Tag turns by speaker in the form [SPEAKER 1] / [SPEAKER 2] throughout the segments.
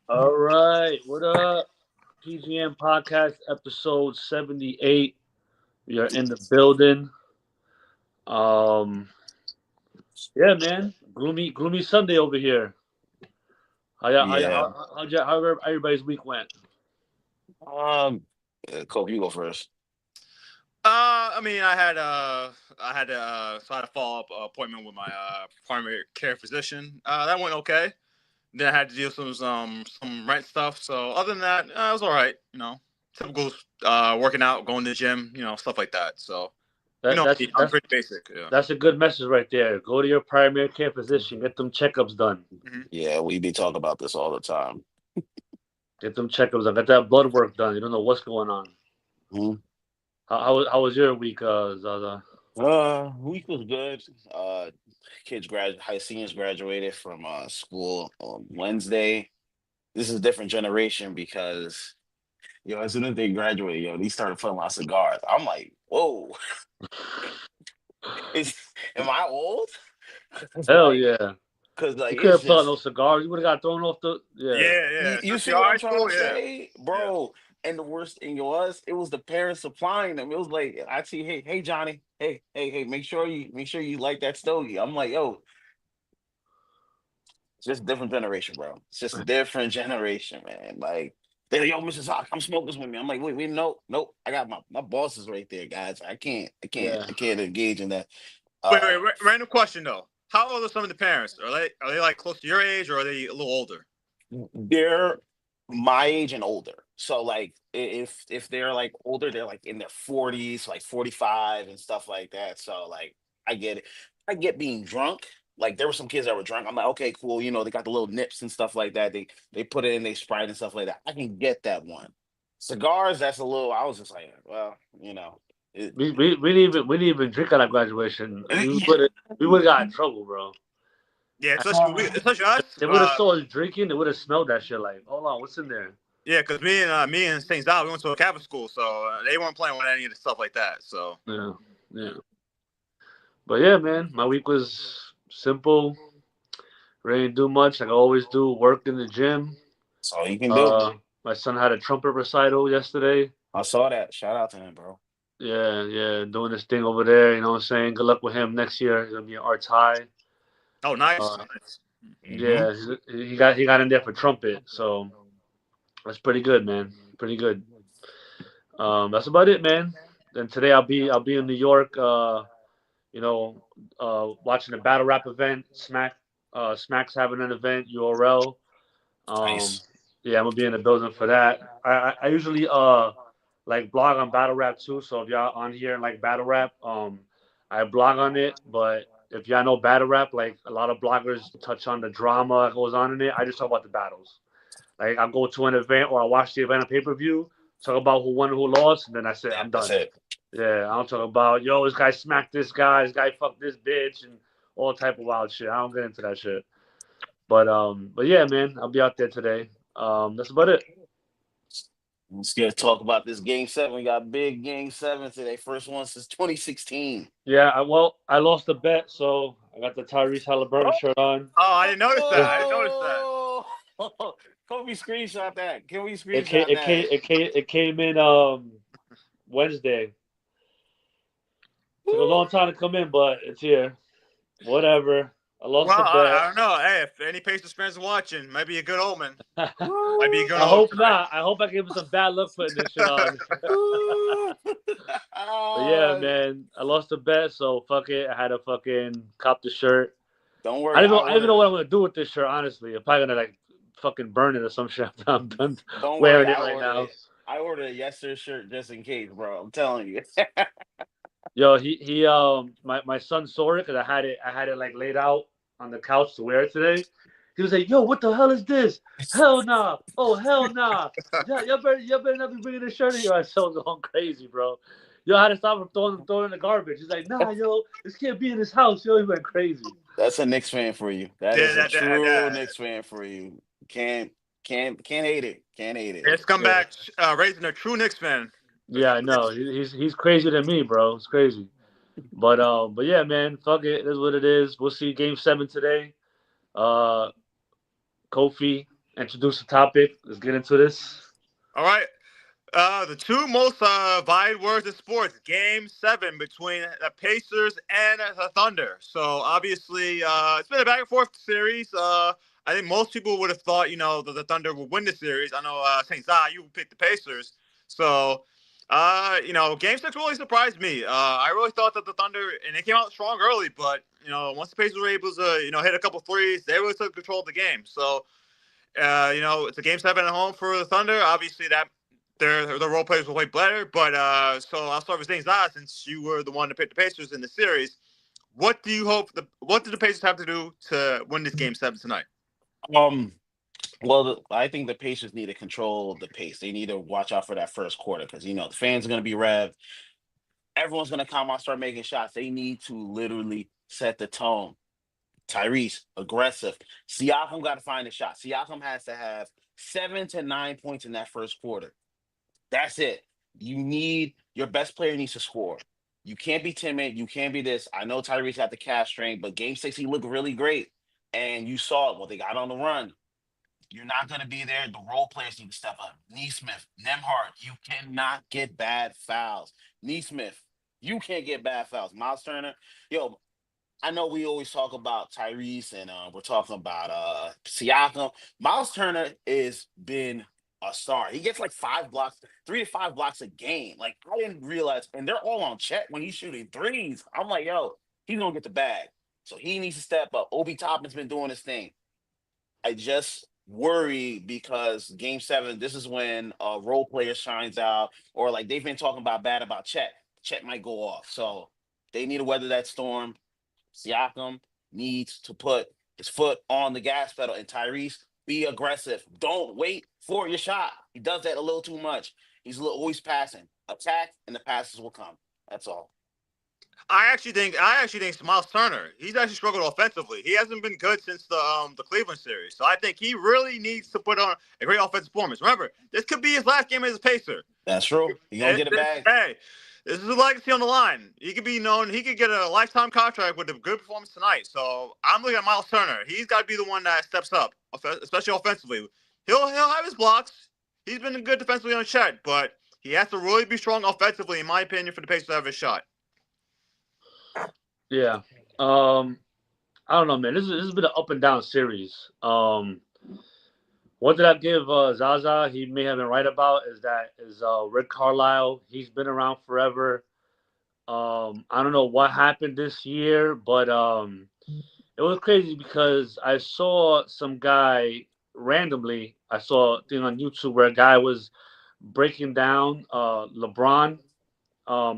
[SPEAKER 1] All right, what up? PGN podcast episode 78. We are in the building. Um, yeah, man. Gloomy Sunday over here.
[SPEAKER 2] Yeah.
[SPEAKER 1] How everybody's week went?
[SPEAKER 2] Um, Kobe, you go first.
[SPEAKER 3] So I had a follow up appointment with my primary care physician. That went okay. Then I had to deal with some rent stuff. So other than that, it was all right. Typical working out, going to the gym, stuff like that. So
[SPEAKER 1] That that's
[SPEAKER 3] I'm
[SPEAKER 1] that's
[SPEAKER 3] pretty basic. Yeah.
[SPEAKER 1] that's a good message right there. Go to your primary care physician. Get them checkups done.
[SPEAKER 3] hmm
[SPEAKER 2] Yeah, we be talking about this all the time.
[SPEAKER 1] Get them checkups done. Get that blood work done. You don't know what's going on.
[SPEAKER 2] Mhm.
[SPEAKER 1] How was your week, Zaza?
[SPEAKER 2] Week was good. Kids high seniors graduated from school on Wednesday. This is a different generation because as soon as they graduate, they started putting out cigars. I'm like, whoa, is am I old? Cause
[SPEAKER 1] Hell
[SPEAKER 2] like,
[SPEAKER 1] yeah.
[SPEAKER 2] cause like
[SPEAKER 1] You
[SPEAKER 2] it's
[SPEAKER 1] couldn't put on
[SPEAKER 2] just
[SPEAKER 1] no cigars. You would have got thrown off the. Yeah.
[SPEAKER 3] Yeah.
[SPEAKER 2] you
[SPEAKER 3] Especially
[SPEAKER 2] see what I'm
[SPEAKER 3] high
[SPEAKER 2] trying
[SPEAKER 3] school.
[SPEAKER 2] to
[SPEAKER 3] Yeah.
[SPEAKER 2] say,
[SPEAKER 3] Yeah.
[SPEAKER 2] bro. And the worst thing it was the parents supplying them. It was like I see, hey Johnny, hey, make sure you like that stogie. I'm like, yo, it's just a different generation, bro. It's just a different generation, man. Like they're like, yo, Mrs. Hawk, come smoke this with me. I'm like, wait, nope. I got my bosses right there, guys. I can't, I can't,
[SPEAKER 1] Yeah.
[SPEAKER 2] I can't engage in that.
[SPEAKER 3] Wait.
[SPEAKER 2] Uh
[SPEAKER 3] Random question though. How old are some of the parents? Are they like close to your age, or are they a little older?
[SPEAKER 2] they're my age and older. So like if they're like older, they're like in their 40s, like 45 and stuff like that. So like I get it. I get being drunk. Like there were some kids that were drunk. I'm like, okay, cool. They got the little nips and stuff like that. They put it in they Sprite and stuff like that. I can get that one. Cigars, that's a little. I was just like, well, it,
[SPEAKER 1] We didn't even drink at our graduation. We would have got in trouble, bro.
[SPEAKER 3] Yeah,
[SPEAKER 1] I-
[SPEAKER 3] especially us.
[SPEAKER 1] They would have saw us drinking. They would have smelled that shit. Like, hold on, what's in there?
[SPEAKER 3] Yeah, because me and St. Zal, we went to a Catholic school, so they weren't playing with any of the stuff like that. So
[SPEAKER 1] Yeah, yeah. But yeah, man, my week was simple. Really didn't do much. Like I always do. Worked in the gym.
[SPEAKER 2] that's all you can do.
[SPEAKER 1] My son had a trumpet recital yesterday.
[SPEAKER 2] I saw that. Shout out to him, bro.
[SPEAKER 1] Yeah, yeah, doing this thing over there. You know what I'm saying? Good luck with him next year. He's gonna be an arts high.
[SPEAKER 3] oh, nice,
[SPEAKER 1] Uh,
[SPEAKER 3] nice.
[SPEAKER 2] Hmm.
[SPEAKER 1] yeah, he got in there for trumpet. So that's pretty good, man. Pretty good. That's about it, man. Then today I'll be in New York. You know, watching a battle rap event. Smack's having an event. URL. Um,
[SPEAKER 2] Nice.
[SPEAKER 1] yeah, I'm gonna be in the building for that. I usually like blog on battle rap too. So if y'all on here and like battle rap, I blog on it. But if y'all know battle rap, like a lot of bloggers touch on the drama that goes on in it. I just talk about the battles. Like I'll go to an event or I watch the event on pay per view, talk about who won and who lost, and then that's it.
[SPEAKER 2] Yeah,
[SPEAKER 1] I'm
[SPEAKER 2] that's
[SPEAKER 1] done.
[SPEAKER 2] it.
[SPEAKER 1] Yeah, I don't talk about yo, this guy smacked this guy, this guy fucked this bitch, and all type of wild shit. I don't get into that shit. But yeah, man, I'll be out there today. That's about it.
[SPEAKER 2] Let's get talk about this game seven. We got big game seven today. First one since 2016.
[SPEAKER 1] Yeah, I lost the bet, so I got the Tyrese Halliburton shirt on.
[SPEAKER 3] Oh, I didn't notice that.
[SPEAKER 1] Yeah.
[SPEAKER 3] I didn't notice that.
[SPEAKER 2] Oh, can we screenshot that? Can we
[SPEAKER 1] It came
[SPEAKER 2] screenshot
[SPEAKER 1] it came
[SPEAKER 2] that?
[SPEAKER 1] it came it came in Wednesday. Took a
[SPEAKER 2] Woo.
[SPEAKER 1] long time to come in, but it's here. Whatever. I lost
[SPEAKER 3] Well,
[SPEAKER 1] the
[SPEAKER 3] I
[SPEAKER 1] bet.
[SPEAKER 3] don't know. Hey, if any Pacers fans are watching, might be a good omen.
[SPEAKER 1] I
[SPEAKER 3] Might be a
[SPEAKER 2] Woo.
[SPEAKER 3] good omen
[SPEAKER 1] hope
[SPEAKER 3] tonight.
[SPEAKER 1] not. I hope I gave him some bad luck putting this shit on.
[SPEAKER 2] Woo.
[SPEAKER 1] But yeah,
[SPEAKER 2] Ah,
[SPEAKER 1] man, I lost the bet, so fuck it. I had to fucking cop the shirt.
[SPEAKER 2] don't
[SPEAKER 1] I
[SPEAKER 2] worry,
[SPEAKER 1] don't
[SPEAKER 2] I
[SPEAKER 1] know. I don't even know
[SPEAKER 2] ordered.
[SPEAKER 1] what I'm gonna do with this shirt. Honestly, I'm probably gonna like fucking burn it or some shit. I'm done
[SPEAKER 2] Don't worry,
[SPEAKER 1] wearing it
[SPEAKER 2] I
[SPEAKER 1] right
[SPEAKER 2] ordered
[SPEAKER 1] now.
[SPEAKER 2] it. I ordered a yesterday shirt just in case, bro. I'm telling you.
[SPEAKER 1] Yo, my son saw it because I had it like laid out on the couch to wear it today. He was like, "Yo, what the hell is this? Hell nah! Oh hell nah! Yeah, you better not be bringing this shirt in here." I was going crazy, bro. Yo, I had to stop him throwing in the garbage. He's like, "Nah, yo, this can't be in his house." Yo, he went crazy.
[SPEAKER 2] That's a Knicks fan for you. That
[SPEAKER 3] Yeah,
[SPEAKER 2] is a true
[SPEAKER 3] that.
[SPEAKER 2] Knicks fan for you. Can't can't hate it. Can't hate it.
[SPEAKER 3] It's come
[SPEAKER 1] Yeah,
[SPEAKER 3] back raising a true Knicks fan. For
[SPEAKER 1] yeah, I
[SPEAKER 3] sure.
[SPEAKER 1] know. He's crazier than me, bro. It's crazy. But yeah, man, fuck it. That's what it is. We'll see Game 7 today. Uh, Kofi. introduce the topic. Let's get into this.
[SPEAKER 3] All right. The two most vied words in sports: Game 7 between the Pacers and the Thunder. So obviously, it's been a back and forth series. I think most people would have thought, that the Thunder would win the series. I know Saint Zah, you picked the Pacers. So, Game 6 really surprised me. I really thought that the Thunder, and they came out strong early, but once the Pacers were able to, hit a couple threes, they really took control of the game. So. It's a game 7 at home for the Thunder. Obviously, that the role players will play better. But so I'll start with Zayn Zah, since you were the one to pick the Pacers in the series. What do you hope? What do the Pacers have to do to win this game 7 tonight?
[SPEAKER 2] Um, I think the Pacers need to control the pace. They need to watch out for that first quarter because the fans are going to be revved. Everyone's going to come out, start making shots. They need to literally set the tone. Tyrese, aggressive. Siakam got to find a shot. Siakam has to have 7 to 9 points in that first quarter. That's it. Your best player needs to score. You can't be timid. You can't be this. I know Tyrese had the calf strain, but game 6, he looked really great. And you saw it. Well, they got on the run. You're not going to be there. The role players need to step up. Neesmith, Nemhart, you cannot get bad fouls. Neesmith, you can't get bad fouls. Miles Turner, yo, I know we always talk about Tyrese and we're talking about Siakam. Miles Turner has been a star. He gets like 5 blocks, 3 to 5 blocks a game. Like I didn't realize, and they're all on check when he's shooting threes. I'm like, yo, he's gonna get the bag. So he needs to step up. Obi Toppin's been doing his thing. I just worry because game 7, this is when a role player shines out, or like they've been talking about Chet. Chet might go off. So they need to weather that storm. Siakam needs to put his foot on the gas pedal, and Tyrese, be aggressive. Don't wait for your shot. He does that a little too much. He's always passing. Attack, and the passes will come. That's all.
[SPEAKER 3] I actually think Miles Turner. He's actually struggled offensively. He hasn't been good since the Cleveland series. So I think he really needs to put on a great offensive performance. Remember, this could be his last game as a Pacer.
[SPEAKER 2] That's true. He gonna get it back.
[SPEAKER 3] Hey, this is a legacy on the line. He could be known. He could get a lifetime contract with a good performance tonight. So I'm looking at Miles Turner. He's got to be the one that steps up, especially offensively. He'll have his blocks. He's been good defensively on Chet, but he has to really be strong offensively, in my opinion, for the Pacers to have his shot.
[SPEAKER 1] Yeah. I don't know, man. This has been an up and down series. What did I give Zaza? He may have been right about is Rick Carlisle. He's been around forever. I don't know what happened this year, but it was crazy because I saw some guy randomly. I saw a thing on YouTube where a guy was breaking down LeBron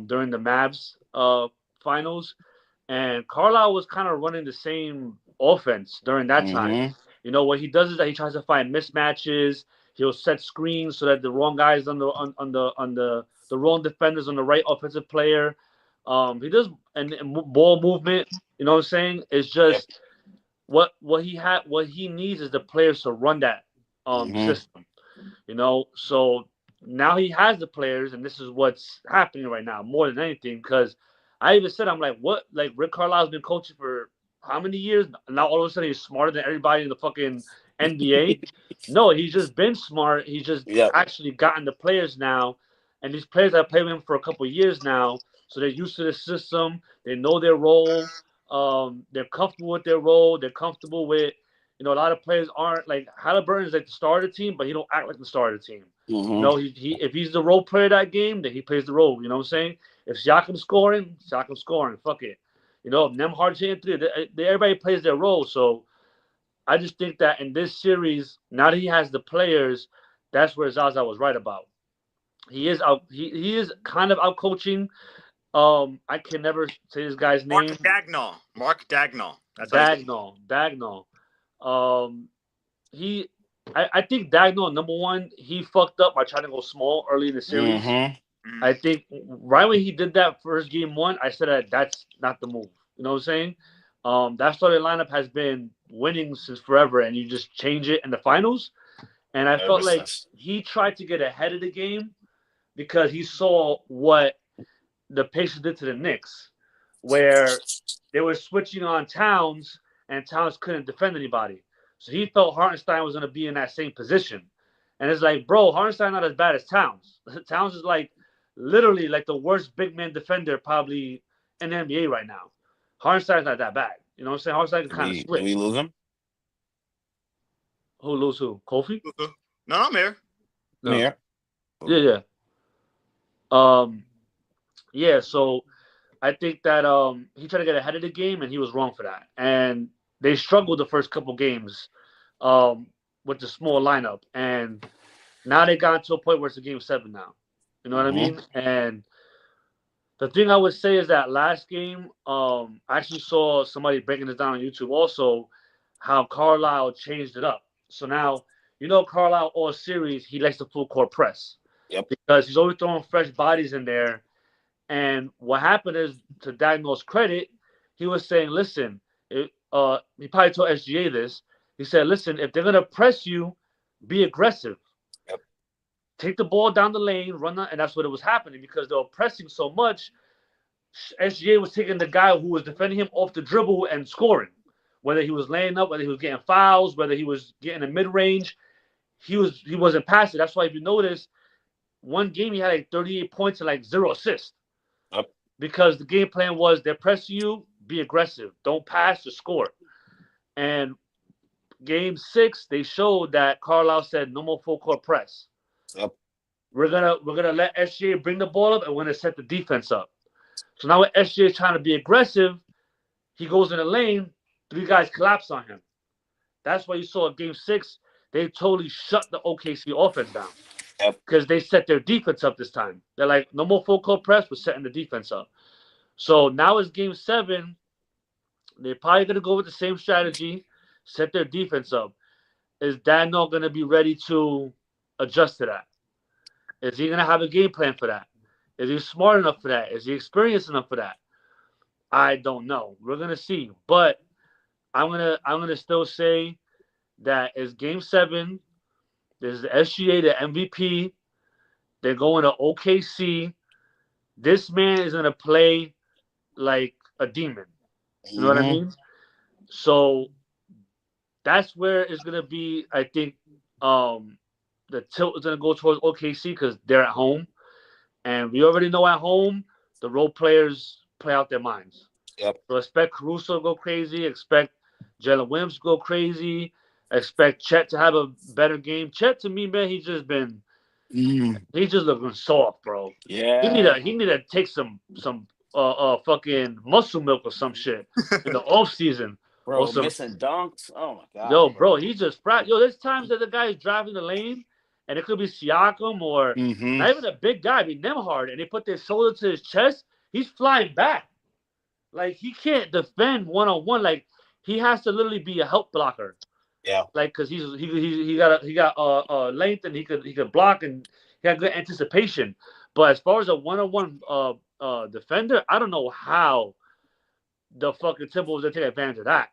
[SPEAKER 1] during the Mavs finals, and Carlisle was kind of running the same offense during that time.
[SPEAKER 2] Mm-hmm.
[SPEAKER 1] What he does is that he tries to find mismatches. He'll set screens so that the wrong guys on the wrong defenders on the right offensive player. He does and ball movement. You know what I'm saying? It's
[SPEAKER 2] Yep.
[SPEAKER 1] just what he needs is the players to run that
[SPEAKER 2] Mm-hmm.
[SPEAKER 1] system. So now he has the players, and this is what's happening right now more than anything. Because I even said, I'm like, what? Like Rick Carlisle's been coaching for how many years? Now all of a sudden he's smarter than everybody in the fucking NBA. No, he's just been smart. He's just
[SPEAKER 2] Yep.
[SPEAKER 1] actually gotten the players now, and these players have played with him for a couple of years now, so they're used to the system. They know their role. They're comfortable with their role. They're comfortable with, a lot of players aren't like Halliburton is like the star of the team, but he don't act like the star of the team.
[SPEAKER 2] Mm-hmm.
[SPEAKER 1] He if he's the role player that game, then he plays the role. You know what I'm saying? If Siakam's scoring, Siakam's scoring. Fuck it. Nemhard's hitting three. Everybody plays their role. So I just think that in this series, now that he has the players, that's where Zaza was right about. He is out. He is kind of out coaching. I can never say this guy's name.
[SPEAKER 3] Mark Dagnall. That's
[SPEAKER 1] Dagnall. Um, he, I think Dagnall, number one, he fucked up by trying to go small early in the series.
[SPEAKER 2] Mm-hmm.
[SPEAKER 1] I think right when he did that first game 1, I said that that's not the move. You know what I'm saying? That starting lineup has been winning since forever, and you just change it in the finals. And I felt like he tried to get ahead of the game because he saw what the Pacers did to the Knicks, where they were switching on Towns, and Towns couldn't defend anybody. So he felt Hartenstein was going to be in that same position. And it's like, bro, Hartenstein not as bad as Towns. Towns is like literally like the worst big man defender probably in the NBA right now. Hartenstein's not that bad. You know what I'm saying? Hartenstein can
[SPEAKER 2] Do
[SPEAKER 1] kind of
[SPEAKER 2] we
[SPEAKER 1] switch.
[SPEAKER 2] lose him?
[SPEAKER 1] Who lose who? Kofi?
[SPEAKER 3] No, I'm here.
[SPEAKER 1] No.
[SPEAKER 2] Yeah.
[SPEAKER 1] Yeah, yeah. Um, yeah, so I think that he tried to get ahead of the game and he was wrong for that. And they struggled the first couple games um with the small lineup. And now they got to a point where it's a game seven now. You know what I
[SPEAKER 2] Mm-hmm.
[SPEAKER 1] mean? And the thing I would say is that last game, I actually saw somebody breaking this down on YouTube also, how Carlisle changed it up. So now, Carlisle all series, he likes the full court press
[SPEAKER 2] Yep.
[SPEAKER 1] because he's always throwing fresh bodies in there. And what happened is, to Dagnall's credit, he was saying, listen, he probably told SGA this. He said, listen, if they're going to press you, be aggressive.
[SPEAKER 2] Yep.
[SPEAKER 1] Take the ball down the lane, run out, and that's what it was happening because they were pressing so much. SGA was taking the guy who was defending him off the dribble and scoring. Whether he was laying up, whether he was getting fouls, whether he was getting a mid range, he wasn't passing. That's why if you notice, one game he had like 38 points and like 0 assists.
[SPEAKER 2] Yep.
[SPEAKER 1] Because the game plan was they're pressing you, be aggressive, don't pass, just score. And game 6, they showed that Carlisle said no more full court press.
[SPEAKER 2] Yep.
[SPEAKER 1] We're gonna let SGA bring the ball up and we're gonna set the defense up. So now when SGA is trying to be aggressive, he goes in the lane, 3 guys collapse on him. That's why you saw in game 6, they totally shut the OKC offense down.
[SPEAKER 2] Yep.
[SPEAKER 1] Because they set their defense up this time. They're like, no more full court press, we're setting the defense up. So now it's game 7. They're probably going to go with the same strategy, set their defense up. Is Daniel going to be ready to adjust to that? Is he going to have a game plan for that? Is he smart enough for that? Is he experienced enough for that? I don't know. We're going to see. But I'm gonna still say that it's game 7. There's the SGA, the MVP. They're going to OKC. This man is gonna play like a demon. You know what I
[SPEAKER 2] Mm-hmm.
[SPEAKER 1] mean? So that's where it's gonna be. I think the tilt is gonna go towards OKC because they're at home, and we already know at home the role players play out their minds.
[SPEAKER 2] Yep.
[SPEAKER 1] So expect Caruso to go crazy. Expect Jalen Williams to go crazy. Expect Chet to have a better game. Chet, to me, man, he's just looking soft, bro.
[SPEAKER 2] Yeah.
[SPEAKER 1] He need to take some fucking muscle milk or some shit in the off season. Or
[SPEAKER 2] Bro,
[SPEAKER 1] some
[SPEAKER 2] missing dunks. Oh my god.
[SPEAKER 1] Yo, bro, he's just yo. There's times that the guy is driving the lane, and it could be Siakam or
[SPEAKER 2] Mm-hmm.
[SPEAKER 1] not even a big guy, be Nemhard, and they put their shoulder to his chest. He's flying back. Like he can't defend 1-on-1. Like he has to literally be a help blocker.
[SPEAKER 2] Yeah.
[SPEAKER 1] Like because he got length and he could block and he got good anticipation. But as far as a 1-on-1 defender, I don't know how the fucking Timberwolves are taking advantage of that.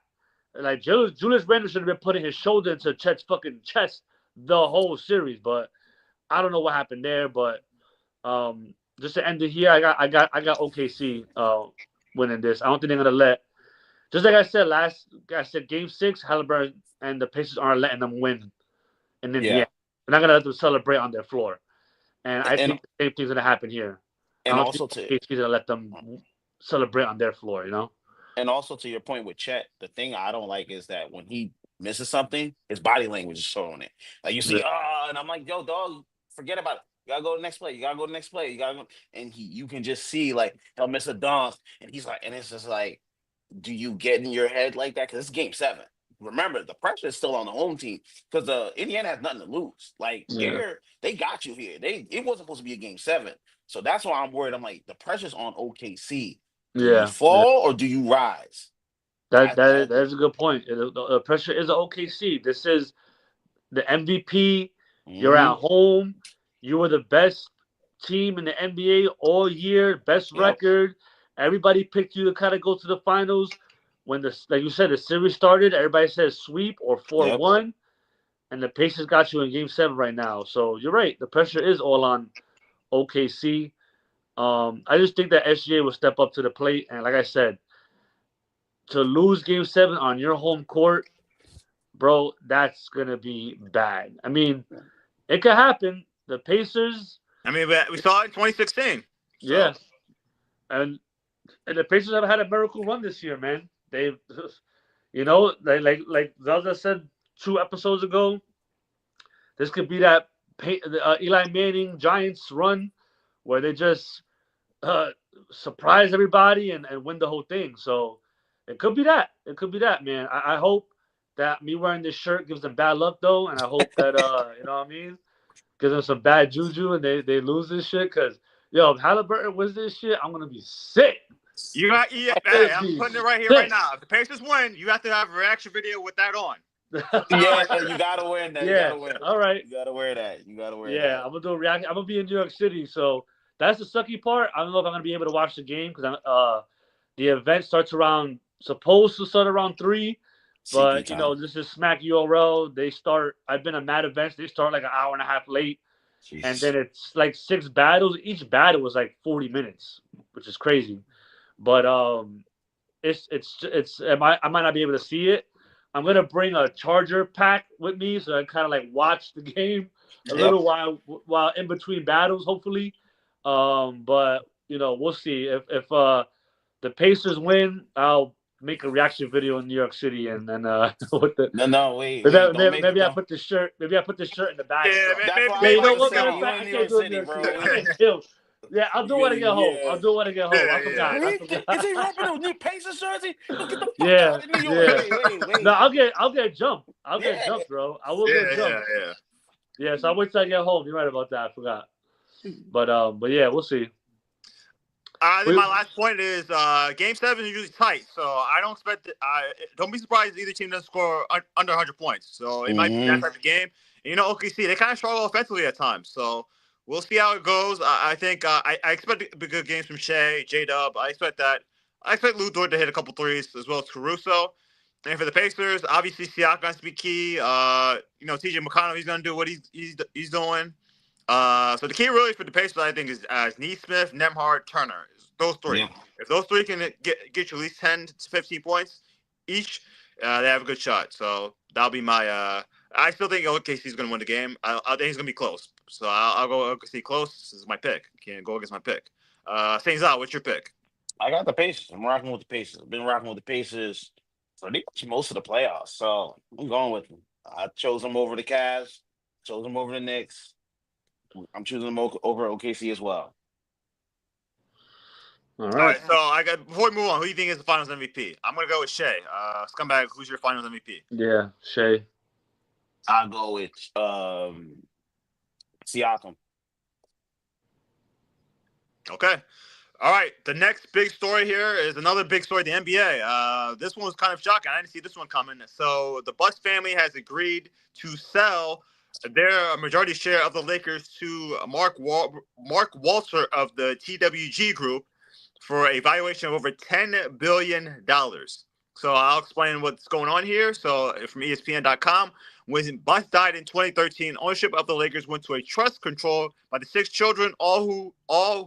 [SPEAKER 1] Like Julius Randle should have been putting his shoulder into Chet's fucking chest the whole series, but I don't know what happened there. But just to end it here, I got OKC winning this. I don't think they're gonna let. Just like I said, Game 6, Halliburton and the Pacers aren't letting them win in Indiana.
[SPEAKER 2] Yeah.
[SPEAKER 1] They're not gonna let them celebrate on their floor, and I
[SPEAKER 2] And
[SPEAKER 1] think the same thing's gonna happen here. I
[SPEAKER 2] and
[SPEAKER 1] don't
[SPEAKER 2] also
[SPEAKER 1] think
[SPEAKER 2] to
[SPEAKER 1] OKC's gonna let them celebrate on their floor. You know?
[SPEAKER 2] and also to your point with Chet, the thing I don't like is that when he misses something, his body language is showing it. Like you see, and I'm like, yo, dog, forget about it. You gotta go to the next play. You gotta go to the next play. You gotta go, and you can just see like he'll miss a dunk, and he's like, and it's just like, do you get in your head like that? Because it's game 7. Remember, the pressure is still on the home team because Indiana has nothing to lose. Like
[SPEAKER 1] Yeah.
[SPEAKER 2] they got you here. It wasn't supposed to be a game 7, so that's why I'm worried. I'm like, the pressure's on OKC. Do you fall or do you rise?
[SPEAKER 1] That is a good point. The pressure is an OKC. This is the MVP. You're at home. You were the best team in the NBA all year, best record. Everybody picked you to kind of go to the finals. When like you said, the series started, everybody says sweep or 4-1, and the Pacers got you in Game 7 right now. So you're right. The pressure is all on OKC. I just think that SGA will step up to the plate, and like I said, to lose Game 7 on your home court bro, that's gonna be bad. I mean, it could happen. The Pacers,
[SPEAKER 3] I mean, we saw it in 2016. So
[SPEAKER 1] yeah, and the Pacers have had a miracle run this year, man. They've, like Zelda said 2 episodes ago, this could be that Eli Manning Giants run where they just uh, surprise everybody and win the whole thing. So it could be that. It could be that, man. I hope that me wearing this shirt gives them bad luck though, and I hope that you know what I mean, gives them some bad juju and they lose this shit. Cause yo, if Halliburton wins this shit, I'm gonna be sick.
[SPEAKER 3] you got, yeah,
[SPEAKER 1] I'm
[SPEAKER 3] hey,
[SPEAKER 1] gonna
[SPEAKER 3] I'm
[SPEAKER 1] be
[SPEAKER 3] putting it right here, right
[SPEAKER 1] sick.
[SPEAKER 3] now. If the Pacers win, you have to have a reaction video with that on.
[SPEAKER 2] Yeah, you gotta wear that. You
[SPEAKER 1] Yeah.
[SPEAKER 2] gotta wear.
[SPEAKER 1] All right.
[SPEAKER 2] You gotta wear that. You gotta wear
[SPEAKER 1] Yeah,
[SPEAKER 2] that.
[SPEAKER 1] I'm gonna do a reaction. I'm gonna be in New York City, so that's the sucky part. I don't know if I'm gonna be able to watch the game because the event starts around supposed to start around 3,
[SPEAKER 2] CP
[SPEAKER 1] but
[SPEAKER 2] time.
[SPEAKER 1] this is Smack URL. They start. I've been at mad events. They start like an hour and a half late, and
[SPEAKER 2] Jeez.
[SPEAKER 1] then it's like 6 battles. Each battle was like 40 minutes, which is crazy. But I might not be able to see it. I'm gonna bring a charger pack with me so I kind of like watch the game a
[SPEAKER 2] Yep.
[SPEAKER 1] little while in between battles, hopefully. But we'll see if the Pacers win. I'll make a reaction video in New York City and then with the
[SPEAKER 2] No, wait. Don't make it.
[SPEAKER 1] maybe I
[SPEAKER 2] Don't.
[SPEAKER 1] put the shirt maybe I put the shirt in the bag or
[SPEAKER 3] Yeah,
[SPEAKER 1] something.
[SPEAKER 2] That's what
[SPEAKER 3] maybe
[SPEAKER 2] I
[SPEAKER 1] Yeah,
[SPEAKER 2] was
[SPEAKER 1] you
[SPEAKER 3] maybe
[SPEAKER 1] know
[SPEAKER 2] about
[SPEAKER 3] like
[SPEAKER 2] to
[SPEAKER 3] a
[SPEAKER 1] what?
[SPEAKER 2] say.
[SPEAKER 1] Matter of
[SPEAKER 3] demo.
[SPEAKER 2] You
[SPEAKER 1] fact,
[SPEAKER 2] in
[SPEAKER 1] I
[SPEAKER 2] New
[SPEAKER 1] can't
[SPEAKER 2] York
[SPEAKER 1] do it in New
[SPEAKER 2] City,
[SPEAKER 1] York City.
[SPEAKER 2] bro.
[SPEAKER 1] I get killed. Yeah, I'll do it when I get home. I'll
[SPEAKER 2] Yeah.
[SPEAKER 1] do it when I get home. I forgot. I forgot.
[SPEAKER 2] Is he repping the new Pacers jersey? Look, get the fuck
[SPEAKER 1] Yeah,
[SPEAKER 2] out of New York.
[SPEAKER 1] yeah. No,
[SPEAKER 2] Wait.
[SPEAKER 1] I'll get jumped. I'll get
[SPEAKER 2] Yeah.
[SPEAKER 1] jumped, bro. I will
[SPEAKER 3] Yeah,
[SPEAKER 1] get
[SPEAKER 3] yeah,
[SPEAKER 1] jumped.
[SPEAKER 3] yeah.
[SPEAKER 1] Yeah, so I'll wait till I get home. You're right about that. I forgot. But yeah, we'll see.
[SPEAKER 3] I think
[SPEAKER 1] We,
[SPEAKER 3] my last point is Game 7 is usually tight, so I don't expect. Don't be surprised if either team doesn't score under 100 points. So it might be that
[SPEAKER 2] Mm-hmm.
[SPEAKER 3] type of game. And, OKC, they kind of struggle offensively at times. So we'll see how it goes. I think I expect good games from Shea, J-Dub. I expect that. I expect Lou Dort to hit a couple threes as well as Caruso. And for the Pacers, obviously Siakam has to be key. TJ McConnell, he's going to do what he's doing. So the key really for the Pacers, I think, is Neesmith, Nemhard, Turner. Those three.
[SPEAKER 2] Yeah.
[SPEAKER 3] If those three can get you at least 10 to 15 points each, they have a good shot. So that'll be my. I still think OKC is going to win the game. I think he's going to be close. So I'll go OKC close. This is my pick. Can't go against my pick. Things out. What's your pick?
[SPEAKER 2] I got the Pacers. I'm rocking with the Pacers. I've been rocking with the Pacers pretty much most of the playoffs. So I'm going with them. I chose them over the Cavs. Chose them over the Knicks. I'm choosing them over OKC as well.
[SPEAKER 1] all
[SPEAKER 3] All
[SPEAKER 1] right.
[SPEAKER 3] right. So before we move on, who do you think is the Finals MVP? I'm going to go with Shea. Scumbag, who's your Finals MVP?
[SPEAKER 1] Yeah, Shay.
[SPEAKER 2] I'll go with Siakam.
[SPEAKER 3] Okay. All right. The next big story here is another big story, the NBA. This one was kind of shocking. I didn't see this one coming. So the Bucks family has agreed to sell their majority share of the Lakers to Mark Walter of the TWG Group for a valuation of over $10 billion. So I'll explain what's going on here. So from ESPN.com, when Buck died in 2013, ownership of the Lakers went to a trust controlled by the 6 children, all who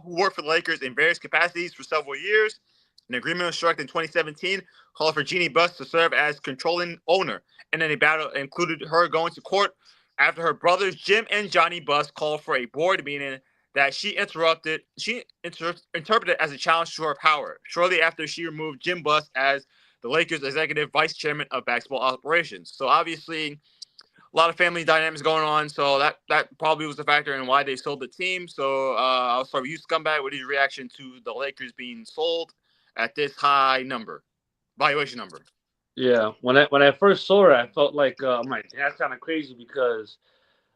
[SPEAKER 3] worked for the Lakers in various capacities for several years. An agreement was struck in 2017, called for Jeannie Buss to serve as controlling owner, and then a battle included her going to court after her brothers Jim and Johnny Buss called for a board meeting that she interpreted as a challenge to her power. Shortly after, she removed Jim Buss as the Lakers' executive vice chairman of basketball operations. So obviously, a lot of family dynamics going on. So that probably was a factor in why they sold the team. So I'll start with you, Scumbag. What is your reaction to the Lakers being sold at this high valuation number?
[SPEAKER 1] Yeah, when I first saw it, I felt like I'm like that's kind of crazy because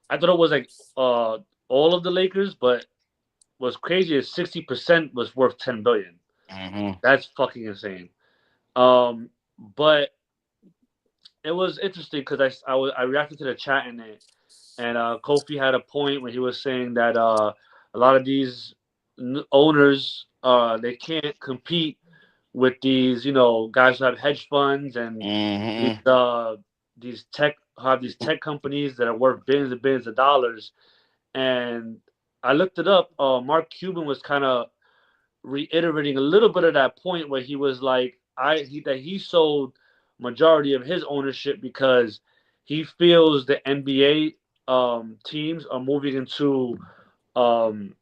[SPEAKER 1] I thought it was like all of the Lakers, but what's crazy is 60% was worth 10 billion.
[SPEAKER 2] Mm-hmm.
[SPEAKER 1] That's fucking insane. But it was interesting because I reacted to the chat in it, and Kofi had a point where he was saying that a lot of these owners they can't compete with these guys who have hedge funds and these
[SPEAKER 2] Mm-hmm.
[SPEAKER 1] uh these tech have these tech companies that are worth billions and billions of dollars. And I looked it up. Mark Cuban was kind of reiterating a little bit of that point where he was like that he sold majority of his ownership because he feels the NBA teams are moving into um,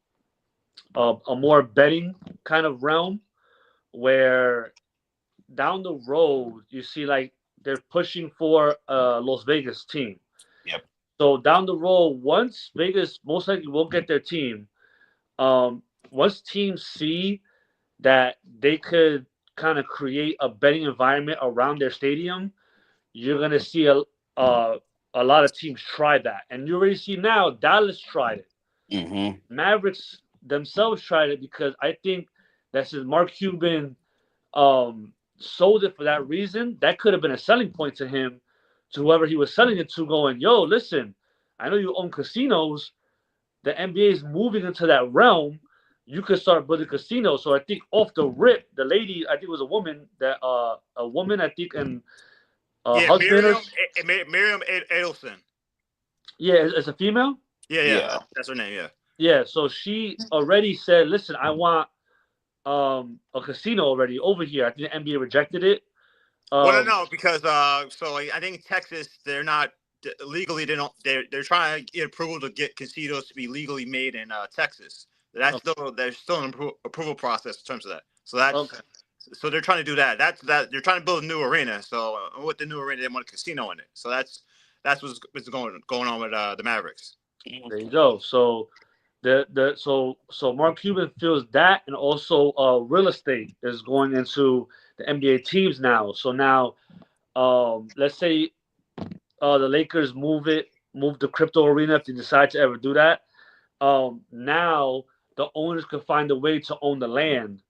[SPEAKER 1] a more betting kind of realm where down the road you see like they're pushing for a Las Vegas team.
[SPEAKER 2] Yep.
[SPEAKER 1] So down the road, once Vegas most likely will get their team, um, once teams see that they could kind of create a betting environment around their stadium, you're gonna see a lot of teams try that, and you already see now Dallas tried it.
[SPEAKER 2] Mm-hmm.
[SPEAKER 1] Mavericks themselves tried it because I think that since Mark Cuban sold it for that reason, that could have been a selling point to him, to whoever he was selling it to, going, "Yo, listen, I know you own casinos. The NBA is moving into that realm. You could start building casinos." So I think off the rip, the lady, I think it was a woman, I think, and
[SPEAKER 3] Yeah,
[SPEAKER 1] husband or
[SPEAKER 3] Miriam Adelson.
[SPEAKER 1] yeah, it's a female.
[SPEAKER 3] Yeah,
[SPEAKER 2] Yeah.
[SPEAKER 3] that's her name. Yeah.
[SPEAKER 1] Yeah, so she already said, "Listen, I want a casino already over here." I think the NBA rejected it.
[SPEAKER 3] Well,
[SPEAKER 1] Um,
[SPEAKER 3] no, because so like, I think Texas, they're not legally. They don't. They're trying to get approval to get casinos to be legally made in Texas. That's
[SPEAKER 1] okay,
[SPEAKER 3] still there's still an approval process in terms of that. So that's
[SPEAKER 1] okay.
[SPEAKER 3] so they're trying to do that. That they're trying to build a new arena. So with the new arena, they want a casino in it. So that's what's going on with the Mavericks.
[SPEAKER 1] There you go. So so Mark Cuban feels that, and also real estate is going into the NBA teams now. So now, let's say the Lakers move the crypto arena if they decide to ever do that. Now the owners can find a way to own the land,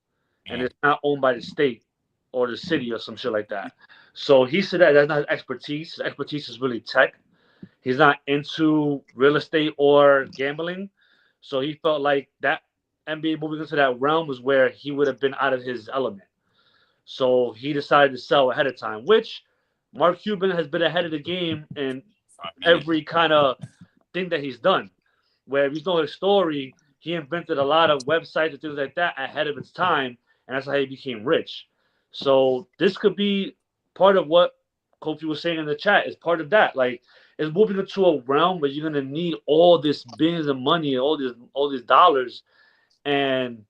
[SPEAKER 1] and it's not owned by the state or the city or some shit like that. So he said that that's not his expertise. His expertise is really tech. He's not into real estate or gambling. So he felt like that NBA moving into that realm was where he would have been out of his element. So he decided to sell ahead of time, which Mark Cuban has been ahead of the game in every kind of thing that he's done. Where if you know his story, he invented a lot of websites and things like that ahead of its time, and that's how he became rich. So this could be part of what Kofi was saying in the chat. Is part of that. Like, it's moving into a realm where you're gonna need all this billions of money, all these dollars, and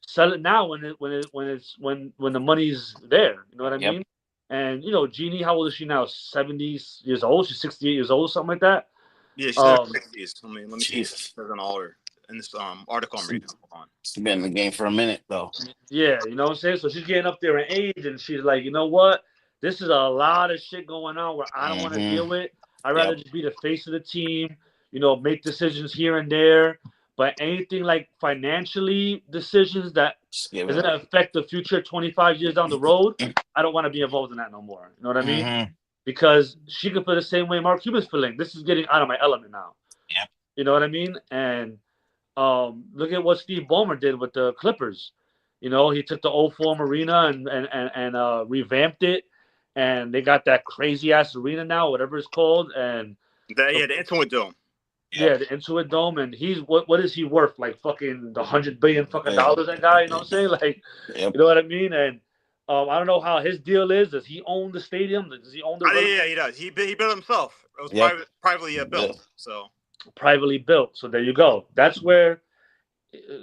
[SPEAKER 1] sell it now when the money's there. You know what I
[SPEAKER 2] Yep.
[SPEAKER 1] mean? And Jeannie, how old is she now? 70 years old. She's 68 years old, something like that.
[SPEAKER 3] Yeah, she's in her
[SPEAKER 1] Um,
[SPEAKER 3] 60s. Let me see if it
[SPEAKER 2] Jesus.
[SPEAKER 3] says on all her in this article I'm reading. Hold on.
[SPEAKER 2] She's been in the game for a minute though.
[SPEAKER 1] yeah, you know what I'm saying? So she's getting up there in age, and she's like, you know what? This is a lot of shit going on where I don't want to
[SPEAKER 2] Mm-hmm.
[SPEAKER 1] deal with. I'd rather
[SPEAKER 2] Yep.
[SPEAKER 1] just be the face of the team, make decisions here and there. But anything like financially decisions that
[SPEAKER 2] Just give
[SPEAKER 1] is
[SPEAKER 2] it
[SPEAKER 1] going
[SPEAKER 2] up.
[SPEAKER 1] to affect the future 25 years down the road, I don't want to be involved in that no more. You know what I mean?
[SPEAKER 2] Mm-hmm.
[SPEAKER 1] Because she could feel the same way Mark Cuban's feeling. This is getting out of my element now.
[SPEAKER 2] Yep.
[SPEAKER 1] You know what I mean? And look at what Steve Ballmer did with the Clippers. He took the old Forum Arena and revamped it, and they got that crazy ass arena now, whatever it's called, and
[SPEAKER 3] The Intuit Dome.
[SPEAKER 1] yeah,
[SPEAKER 2] Yep.
[SPEAKER 1] the Intuit Dome, and he's what is he worth? Like fucking the $100 billion fucking
[SPEAKER 2] Hey.
[SPEAKER 1] dollars, that guy. You know what I'm saying? Like,
[SPEAKER 2] Yep.
[SPEAKER 1] you know what I mean? And I don't know how his deal is. Does he own the stadium? Does he own the
[SPEAKER 3] Yeah, he does. He built himself. It was
[SPEAKER 2] Yep.
[SPEAKER 3] privately built.
[SPEAKER 2] Yep.
[SPEAKER 3] So
[SPEAKER 1] privately built? So there you go. That's where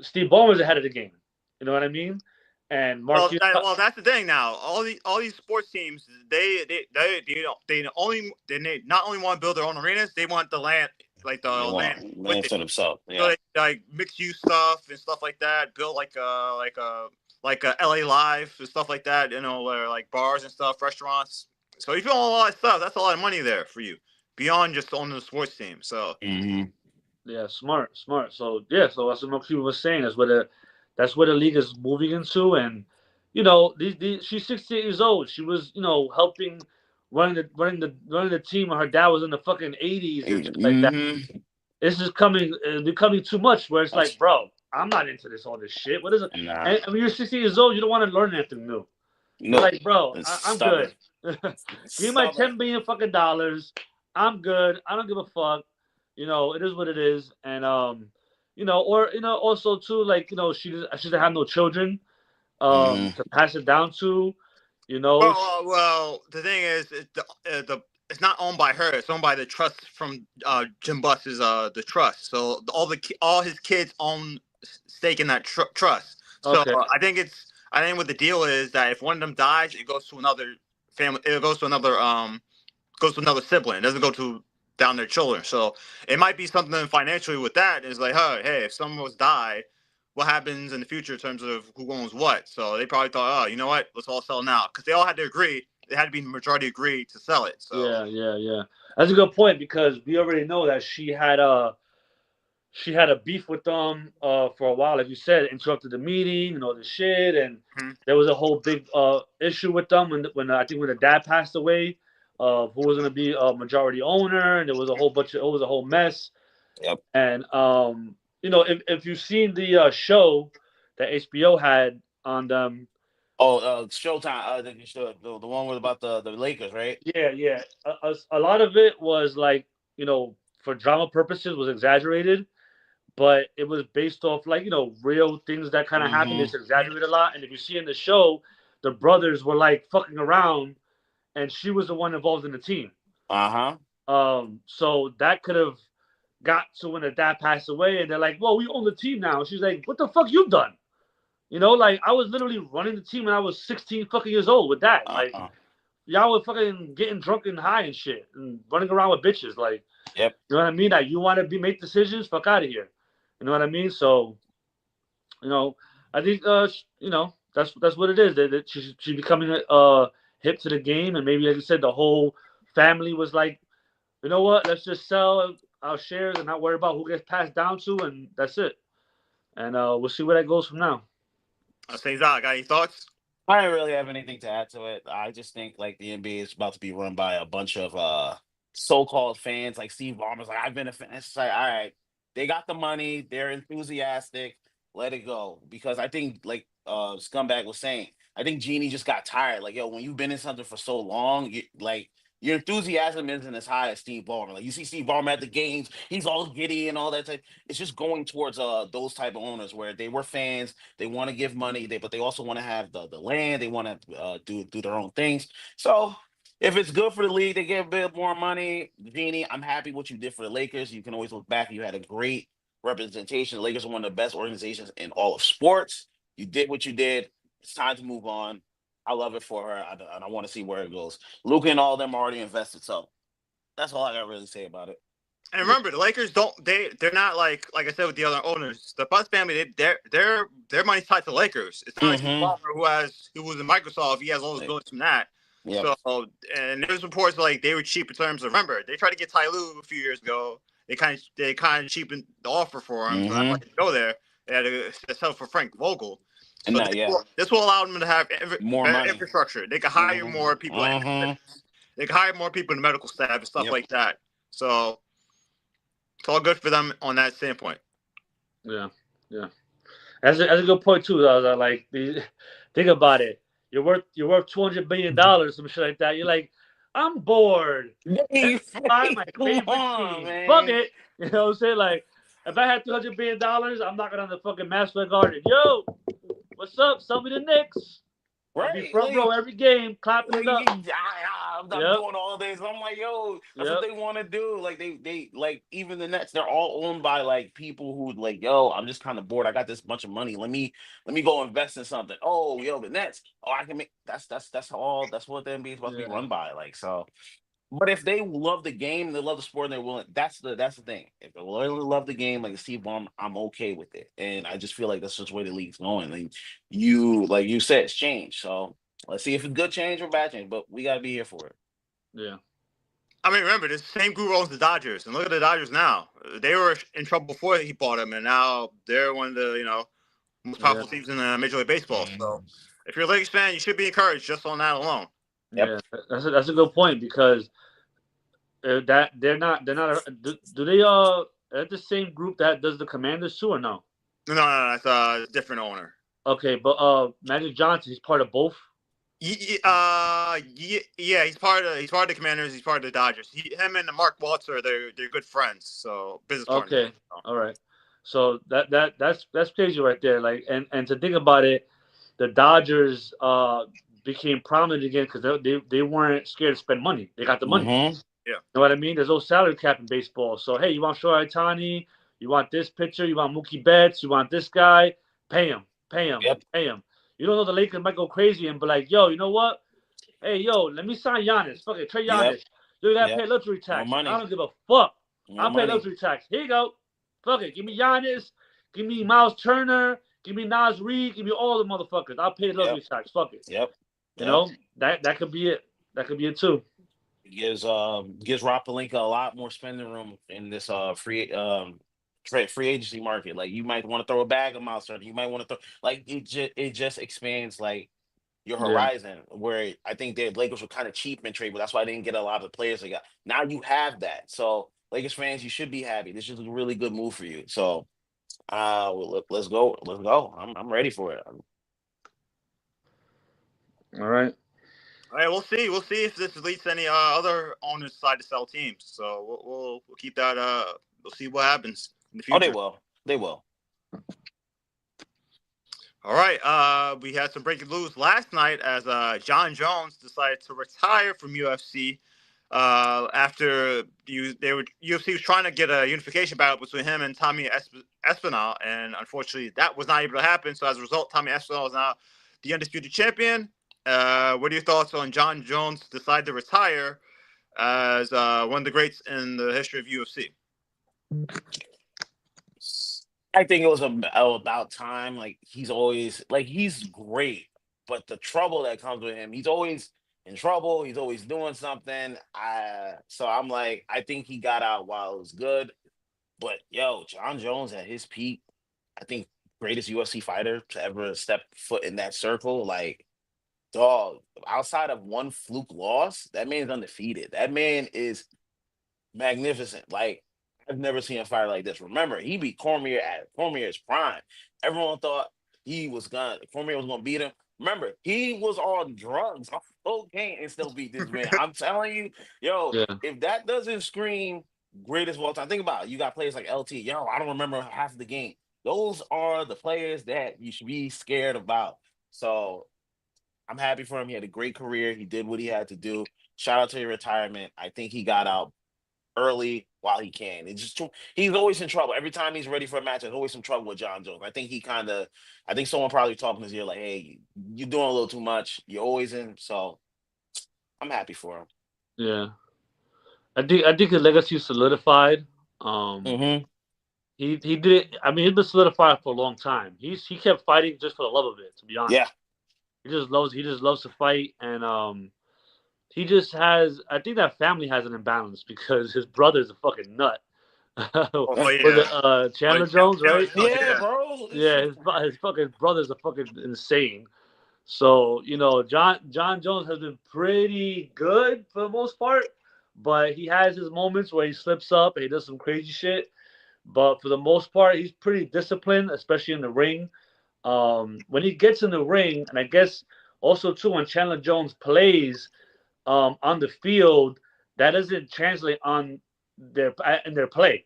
[SPEAKER 1] Steve Ballmer's ahead of the game. You know what I mean? And Mark,
[SPEAKER 3] well, that's the thing now. All these sports teams, they not only want to build their own arenas, they want the land, like the
[SPEAKER 2] They
[SPEAKER 3] land
[SPEAKER 2] want
[SPEAKER 3] with
[SPEAKER 2] land
[SPEAKER 3] it.
[SPEAKER 2] for themselves.
[SPEAKER 3] So
[SPEAKER 2] Yeah.
[SPEAKER 3] they like mixed use stuff and stuff like that. Build like a LA Live and stuff like that. Where like bars and stuff, restaurants. So if you own a lot of stuff, that's a lot of money there for you beyond just owning the sports team. So
[SPEAKER 2] Mm-hmm.
[SPEAKER 1] yeah, smart. So yeah, so that's what Mark Cuban was saying. That's where the league is moving into, and she's 68 years old. She was helping running the team when her dad was in the fucking 80s and shit like that.
[SPEAKER 2] Mm-hmm.
[SPEAKER 1] This is becoming too much. Where it's like, bro, I'm not into all this shit. What is it?
[SPEAKER 2] Nah.
[SPEAKER 1] And I mean, you're 60 years old. You don't want to learn anything new. You're
[SPEAKER 2] No.
[SPEAKER 1] like, bro,
[SPEAKER 2] It's
[SPEAKER 1] I'm
[SPEAKER 2] stubborn.
[SPEAKER 1] good. Give me my $10 billion fucking dollars. I'm good. I don't give a fuck. It is what it is. And also too, like, she doesn't have no children
[SPEAKER 2] Mm-hmm.
[SPEAKER 1] to pass it down to.
[SPEAKER 3] well, the thing is, it's not owned by her. It's owned by the trust from Jim Buss's the trust. So all his kids own stake in that trust. So
[SPEAKER 1] Okay.
[SPEAKER 3] I think what the deal is that if one of them dies, it goes to another family. It goes to another sibling. It doesn't go to down their children. So it might be something financially with that. It's like, hey, if someone was die, what happens in the future in terms of who owns what? So they probably thought, oh, you know what? Let's all sell now because they all had to agree. They had to be majority agree to sell it. So
[SPEAKER 1] Yeah. That's a good point because we already know that she had a beef with them for a while, like you said, interrupted the meeting and all this shit, and
[SPEAKER 3] mhm.
[SPEAKER 1] there was a whole big issue with them when I think when the dad passed away, who was gonna be a majority owner, and there was a whole bunch of it was a whole mess.
[SPEAKER 2] Yep.
[SPEAKER 1] And if you've seen the show that HBO had on them,
[SPEAKER 2] Oh, Showtime. The one with about the Lakers, right?
[SPEAKER 1] yeah, a lot of it was like for drama purposes was exaggerated, but it was based off like real things that kind of happened.
[SPEAKER 2] Mm-hmm.
[SPEAKER 1] It's exaggerated a lot, and if you see in the show, the brothers were like fucking around, and she was the one involved in the team.
[SPEAKER 2] Uh-huh.
[SPEAKER 1] So that could have got to when the dad passed away, and they're like, "Well, we own the team now." She's like, "What the fuck you done?" Like I was literally running the team when I was 16 fucking years old with that. Like
[SPEAKER 2] Uh-uh.
[SPEAKER 1] y'all were fucking getting drunk and high and shit, and running around with bitches. Like,
[SPEAKER 2] Yep.
[SPEAKER 1] you know what I mean? Like you want to be make decisions? Fuck out of here. You know what I mean? So you know, I think that's what it is. That she's becoming hip to the game, and maybe like you said, the whole family was like, you know what? Let's just sell our shares and not worry about who gets passed down to, and that's it. And we'll see where that goes from now.
[SPEAKER 3] Say Zach, got any thoughts?
[SPEAKER 2] I don't really have anything to add to it. I just think like the NBA is about to be run by a bunch of so-called fans. Like Steve Ballmer's like, I've been a fan. It's like, all right, they got the money, they're enthusiastic, let it go. Because I think like Scumbag was saying, I think Jeannie just got tired. Like, yo, when you've been in something for so long, your enthusiasm isn't as high as Steve Ballmer. Like you see Steve Ballmer at the games, he's all giddy and all that type. It's just going towards those type of owners where they were fans, they want to give money, but they also want to have the land. They want to do their own things. So if it's good for the league, they get a bit more money. Genie, I'm happy what you did for the Lakers. You can always look back. You had a great representation. The Lakers are one of the best organizations in all of sports. You did what you did. It's time to move on. I love it for her, and I want to see where it goes. Luka and all of them are already invested, so that's all I got to really say about it.
[SPEAKER 3] And remember, the Lakers they're not like I said with the other owners. The Buss family, their money's tied to Lakers. It's not like Steve
[SPEAKER 2] Mm-hmm.
[SPEAKER 3] Ballmer who was in Microsoft. He has all his billions from that.
[SPEAKER 2] Yep.
[SPEAKER 3] So and there's reports like they were cheap in terms of remember they tried to get Ty Lue a few years ago. They kind of cheapened the offer for him, so that's why
[SPEAKER 2] Mm-hmm.
[SPEAKER 3] they go there. They had to sell for Frank Vogel.
[SPEAKER 2] And
[SPEAKER 3] So
[SPEAKER 2] that, yeah,
[SPEAKER 3] this will allow them to have
[SPEAKER 2] more
[SPEAKER 3] better
[SPEAKER 2] money.
[SPEAKER 3] infrastructure. They can hire
[SPEAKER 2] Mm-hmm.
[SPEAKER 3] more people.
[SPEAKER 2] Mm-hmm.
[SPEAKER 3] They can hire more people in the medical staff and stuff
[SPEAKER 2] Yep.
[SPEAKER 3] like that. So it's all good for them on that standpoint.
[SPEAKER 1] Yeah. That's a good point too. Like, think about it. You're worth $200 billion, some shit like that. You're like, I'm bored. Let me buy my
[SPEAKER 2] Come
[SPEAKER 1] favorite
[SPEAKER 2] on,
[SPEAKER 1] team. Fuck
[SPEAKER 2] man.
[SPEAKER 1] it. You know what I'm saying? Like, if I had $200 billion, I'm knocking on the fucking Madison Garden. Yo, what's up? Sell me the Knicks. I'll be
[SPEAKER 2] Right?
[SPEAKER 1] front row every game, clapping it up.
[SPEAKER 2] I'm
[SPEAKER 1] Yep.
[SPEAKER 2] doing all this. I'm like, yo, that's what
[SPEAKER 1] Yep.
[SPEAKER 2] they want to do. Like they like even the Nets, they're all owned by like people who like, yo, I'm just kind of bored. I got this bunch of money. Let me go invest in something. Oh, yo, the Nets. Oh, I can make that's what the NBA is supposed to be
[SPEAKER 1] Yeah.
[SPEAKER 2] run by. Like so. But if they love the game, they love the sport, and they're willing. That's the thing. If they really love the game, like Steve Ballmer, I'm okay with it. And I just feel like that's just where the league's going. Like you said, it's changed. So let's see if it's good change or bad change. But we gotta be here for it.
[SPEAKER 1] Yeah.
[SPEAKER 3] I mean, remember, this same group owns the Dodgers, and look at the Dodgers now. They were in trouble before he bought them, and now they're one of the most powerful teams in Major League Baseball. So, if you're a Lakers fan, you should be encouraged just on that alone.
[SPEAKER 2] Yep.
[SPEAKER 1] Yeah. That's a good point because that they're not. Do they at the same group that does the Commanders too or no?
[SPEAKER 3] No, it's a different owner.
[SPEAKER 1] Okay, but Magic Johnson, he's part of both.
[SPEAKER 3] Yeah, he's part of the Commanders. He's part of the Dodgers. Him and Mark Waltz they're good friends, so business partners.
[SPEAKER 1] Okay, all right. So that's crazy right there. Like, and to think about it, the Dodgers became prominent again because they weren't scared to spend money. They got the money.
[SPEAKER 2] Mm-hmm.
[SPEAKER 3] Yeah.
[SPEAKER 1] You know what I mean? There's no salary cap in baseball. So hey, you want Shohei Ohtani? You want this pitcher? You want Mookie Betts? You want this guy? Pay him, pay him,
[SPEAKER 2] Yep.
[SPEAKER 1] pay him. You don't know the Lakers might go crazy and be like, yo, you know what? Hey, yo, let me sign Giannis. Fuck it, trade
[SPEAKER 2] Yep.
[SPEAKER 1] Giannis. You gotta
[SPEAKER 2] Yep.
[SPEAKER 1] pay luxury
[SPEAKER 2] More
[SPEAKER 1] tax. I
[SPEAKER 2] money.
[SPEAKER 1] don't give a fuck.
[SPEAKER 2] More
[SPEAKER 1] I'll pay
[SPEAKER 2] money.
[SPEAKER 1] luxury tax. Here you go. Fuck it. Give me Giannis. Give me Miles Turner. Give me Nas Reed. Give me all the motherfuckers. I'll pay the
[SPEAKER 2] Yep.
[SPEAKER 1] luxury tax. Fuck it.
[SPEAKER 2] Yep.
[SPEAKER 1] You
[SPEAKER 2] Yep.
[SPEAKER 1] know that could be it. That could be it too.
[SPEAKER 2] Gives Rob Pelinka a lot more spending room in this free agency market. Like you might want to throw a bag of Miles Turner. You might want to throw like it just expands like your
[SPEAKER 1] Yeah.
[SPEAKER 2] horizon. Where I think the Lakers were kind of cheap in trade, but that's why they didn't get a lot of the players they got. Now you have that. So Lakers fans, you should be happy. This is a really good move for you. So let's go. Let's go. I'm ready for it.
[SPEAKER 1] All right.
[SPEAKER 3] All right, we'll see. We'll see if this leads to any other owners decide to sell teams. So we'll keep that. We'll see what happens in the
[SPEAKER 2] Oh,
[SPEAKER 3] future.
[SPEAKER 2] they will. They will.
[SPEAKER 3] All right. We had some breaking news last night as John Jones decided to retire from UFC after UFC was trying to get a unification battle between him and Tommy Espinal, and unfortunately that was not able to happen. So as a result, Tommy Espinal is now the undisputed champion. What are your thoughts on John Jones decide to retire as one of the greats in the history of UFC?
[SPEAKER 2] I think it was about time. Like he's always like he's great, but the trouble that comes with him, he's always in trouble. He's always doing something. So I'm like, I think he got out while it was good. But yo, John Jones at his peak, I think greatest UFC fighter to ever step foot in that circle. Like, dog, outside of one fluke loss, that man's undefeated. That man is magnificent. Like I've never seen a fighter like this. Remember, he beat Cormier at Cormier's prime. Everyone thought Cormier was gonna beat him. Remember, he was on drugs, on cocaine, and still beat this man. I'm telling you, yo,
[SPEAKER 1] Yeah.
[SPEAKER 2] if that doesn't scream greatest of all time, think about it. You got players like LT. Yo, I don't remember half the game. Those are the players that you should be scared about. So I'm happy for him. He had a great career. He did what he had to do. Shout out to your retirement. I think he got out early while he can. It's just he's always in trouble. Every time he's ready for a match, there's always some trouble with John Jones. I think someone probably talking in his ear like, hey, you're doing a little too much. You're always in. So I'm happy for him.
[SPEAKER 1] Yeah. I think his legacy is solidified.
[SPEAKER 2] Mm-hmm.
[SPEAKER 1] He did. I mean, he's been solidified for a long time. He kept fighting just for the love of it. To be honest,
[SPEAKER 2] Yeah.
[SPEAKER 1] he just loves to fight, and he just has. I think that family has an imbalance because his brother's a fucking nut.
[SPEAKER 3] Oh
[SPEAKER 1] Was
[SPEAKER 3] yeah.
[SPEAKER 1] it Chandler Jones, right?
[SPEAKER 2] Yeah, bro.
[SPEAKER 1] Yeah, his fucking brothers are fucking insane. So John Jones has been pretty good for the most part, but he has his moments where he slips up and he does some crazy shit. But for the most part, he's pretty disciplined, especially in the ring. When he gets in the ring, and I guess also too when Chandler Jones plays on the field, that doesn't translate on their play.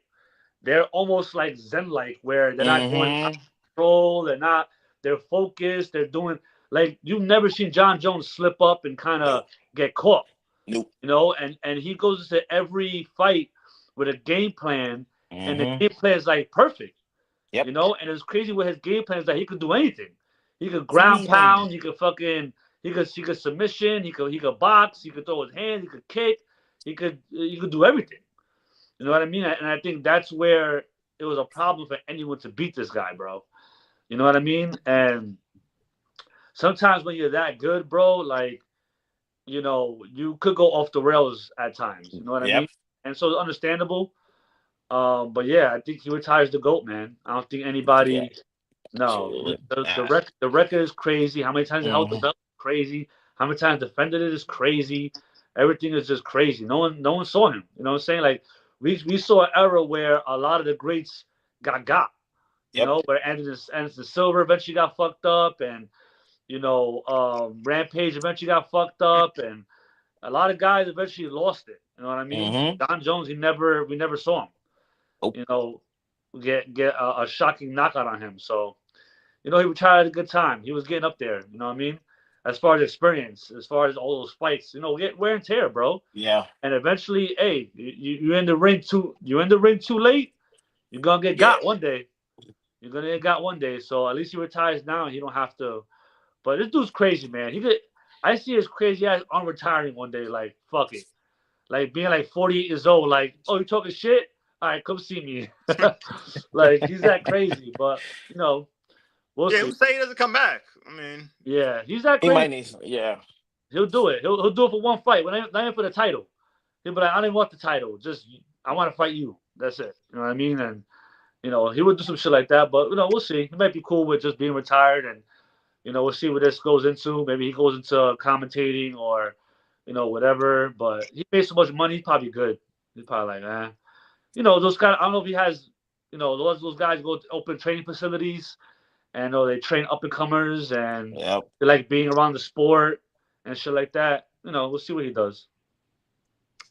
[SPEAKER 1] They're almost like Zen-like, where they're not going out
[SPEAKER 2] Mm-hmm.
[SPEAKER 1] of control. They're focused. They're doing like you've never seen John Jones slip up and kind of
[SPEAKER 2] Nope.
[SPEAKER 1] get caught,
[SPEAKER 2] Nope.
[SPEAKER 1] and he goes into every fight with a game plan, and the
[SPEAKER 2] Mm-hmm.
[SPEAKER 1] game plan is like perfect,
[SPEAKER 2] Yep.
[SPEAKER 1] and it's crazy with his game plan is that he could do anything. He could ground
[SPEAKER 2] Anything.
[SPEAKER 1] pound. He could submission. He could box. He could throw his hands. He could kick. He could do everything. You know what I mean? And I think that's where it was a problem for anyone to beat this guy, bro. You know what I mean? And sometimes when you're that good, bro, like you could go off the rails at times. You know what I
[SPEAKER 2] Yep.
[SPEAKER 1] mean? And so it's understandable. But yeah, I think he retires the goat, man. I don't think
[SPEAKER 2] Yeah.
[SPEAKER 1] anybody. No,
[SPEAKER 2] Absolutely.
[SPEAKER 1] the record is crazy. How many times he held the
[SPEAKER 2] Mm-hmm.
[SPEAKER 1] belt is crazy. How many times defended it is crazy. Everything is just crazy. No one saw him. You know what I'm saying? Like we saw an era where a lot of the greats got.
[SPEAKER 2] Yep.
[SPEAKER 1] Where Anderson Silver eventually got fucked up, and Rampage eventually got fucked up, and a lot of guys eventually lost it. You know what I mean?
[SPEAKER 2] Mm-hmm.
[SPEAKER 1] Don Jones, we never saw him.
[SPEAKER 2] Nope.
[SPEAKER 1] Get a shocking knockout on him. So he retired at a good time. He was getting up there. You know what I mean? as far as experience, as far as all those fights. Get wear and tear, bro.
[SPEAKER 2] Yeah.
[SPEAKER 1] And eventually, hey, you in the ring too late. You're gonna get
[SPEAKER 2] Yeah.
[SPEAKER 1] got one day. You're gonna get got one day. So at least he retires now. He don't have to. But this dude's crazy, man. He could. I see his crazy ass on retiring one day. Like fuck it. Like being like 48 years old. Like, oh, you talking shit? All right, come see me. Like he's that crazy. But we'll
[SPEAKER 3] Yeah,
[SPEAKER 1] see.
[SPEAKER 3] who say he doesn't come back? I mean,
[SPEAKER 1] Yeah, he's that
[SPEAKER 2] He
[SPEAKER 1] crazy.
[SPEAKER 2] might need some, yeah.
[SPEAKER 1] He'll do it. He'll do it for one fight. Not even for the title. He'll be like, I don't want the title. Just I want to fight you. That's it. You know what I mean? And he would do some shit like that. But we'll see. He might be cool with just being retired, and we'll see what this goes into. Maybe he goes into commentating or whatever. But he made so much money, he's probably good. He's probably like, those guys. I don't know if he has, those guys go to open training facilities and they train up and comers and
[SPEAKER 2] Yep.
[SPEAKER 1] they like being around the sport and shit like that. We'll see what he does.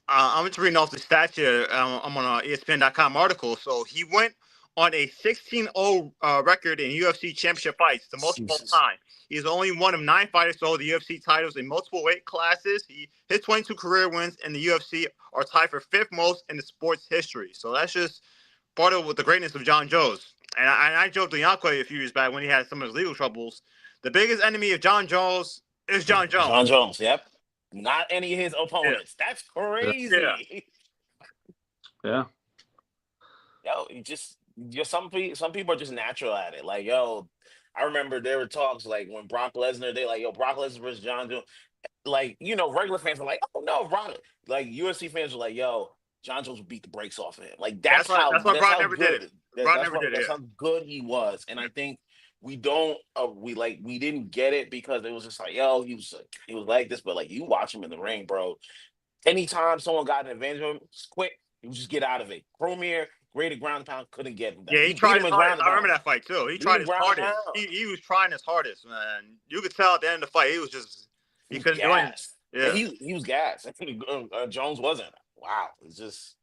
[SPEAKER 3] I'm just reading off the stats here. I'm on an ESPN.com article. So he went on a 16-0 record in UFC championship fights, the most of all
[SPEAKER 2] Jesus.
[SPEAKER 3] time. He's only one of 9 fighters to hold the UFC titles in multiple weight classes. His 22 career wins in the UFC are tied for 5th most in the sport's history. So that's just part of the greatness of John Jones. And I joked to Yankee a few years back when he had some of his legal troubles. The biggest enemy of John Jones is John Jones.
[SPEAKER 2] John Jones, yep. Not any of his
[SPEAKER 3] Yeah.
[SPEAKER 2] opponents. That's
[SPEAKER 1] Yeah.
[SPEAKER 2] crazy.
[SPEAKER 1] Yeah.
[SPEAKER 2] Yo, some people are just natural at it. Like, yo, I remember there were talks like when Brock Lesnar, they like, yo, Brock Lesnar versus John Jones. Like, regular fans were like, oh no, Brock. Like UFC fans were like, yo, John Jones would beat the brakes off of him. Like
[SPEAKER 3] That's why Brock never did it. Brock never did it.
[SPEAKER 2] That's how good he was. And I think we didn't get it because it was just like, yo, he was like this, but like you watch him in the ring, bro. Anytime someone got an advantage of him, it's quick, he would just get out of it. Cormier, graded ground and pound, couldn't get him down.
[SPEAKER 3] Yeah, he
[SPEAKER 2] beat
[SPEAKER 3] tried
[SPEAKER 2] him
[SPEAKER 3] his
[SPEAKER 2] in ground
[SPEAKER 3] hardest.
[SPEAKER 2] and
[SPEAKER 3] I remember
[SPEAKER 2] pound.
[SPEAKER 3] that fight too. He
[SPEAKER 2] Beat
[SPEAKER 3] tried
[SPEAKER 2] him
[SPEAKER 3] his
[SPEAKER 2] ground and
[SPEAKER 3] hardest.
[SPEAKER 2] pound.
[SPEAKER 3] He was trying his hardest, man. You could tell at the end of the fight, he couldn't do anything.
[SPEAKER 2] Gassed.
[SPEAKER 3] Yeah.
[SPEAKER 2] And he was gassed. Jones wasn't. Wow, it's just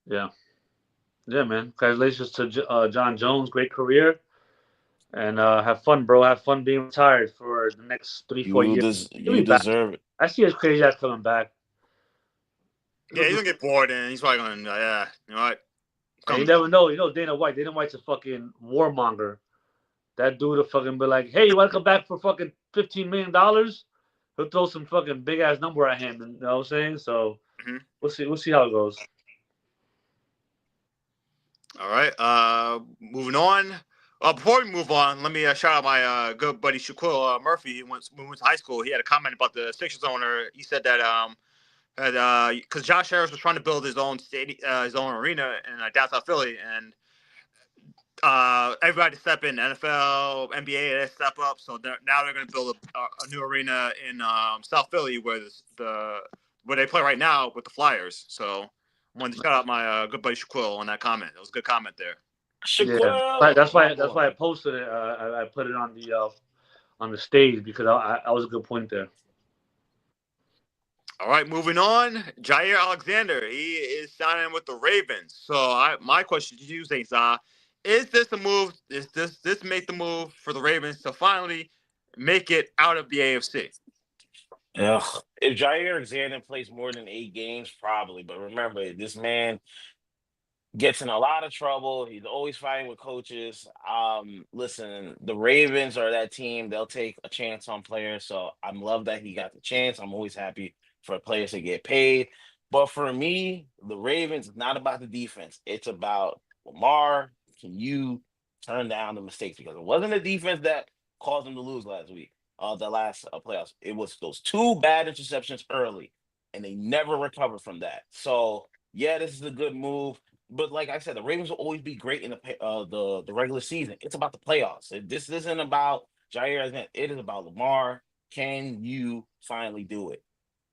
[SPEAKER 1] Yeah. Yeah, man. Congratulations to John Jones. Great career. And have fun, bro. Have fun being retired for the next 3-4 years. He'll be
[SPEAKER 2] you
[SPEAKER 1] back.
[SPEAKER 2] deserve it.
[SPEAKER 1] I see his crazy ass coming back.
[SPEAKER 3] Yeah, he's gonna get bored and he's probably gonna yeah, you know what?
[SPEAKER 1] And you never know. Dana White. Dana White's a fucking warmonger. That dude will fucking be like, hey, you want to come back for fucking $15 million? He'll throw some fucking big ass number at him. You know what I'm saying? So we'll see. We'll see how it goes.
[SPEAKER 3] All right. Moving on. Before we move on, let me shout out my good buddy Shaquille Murphy. When we went to high school, he had a comment about the Sixers owner. He said that because Josh Harris was trying to build his own his own arena in downtown Philly, and everybody to step in, NFL, NBA, they step up. So now they're going to build a new arena in South Philly where where they play right now with the Flyers. So I wanted to shout out my good buddy Shaquille on that comment. It was a good comment there.
[SPEAKER 1] Yeah, that's why I posted it. I put it on the stage because I was a good point there.
[SPEAKER 3] All right, moving on. Jaire Alexander, he is signing with the Ravens. So my question to you, Zayn, is this a move? Is this make the move for the Ravens to finally make it out of the AFC?
[SPEAKER 2] Ugh. If Jaire Alexander plays more than 8 games, probably. But remember, this man gets in a lot of trouble. He's always fighting with coaches. Listen, the Ravens are that team. They'll take a chance on players. So I love that he got the chance. I'm always happy for players to get paid. But for me, the Ravens, it's not about the defense. It's about Lamar. Can you turn down the mistakes? Because it wasn't the defense that caused them to lose last week, the last playoffs. It was those 2 bad interceptions early, and they never recovered from that. So, yeah, this is a good move. But like I said, the Ravens will always be great in the regular season. It's about the playoffs. This isn't about Jaire. It is about Lamar. Can you finally do it?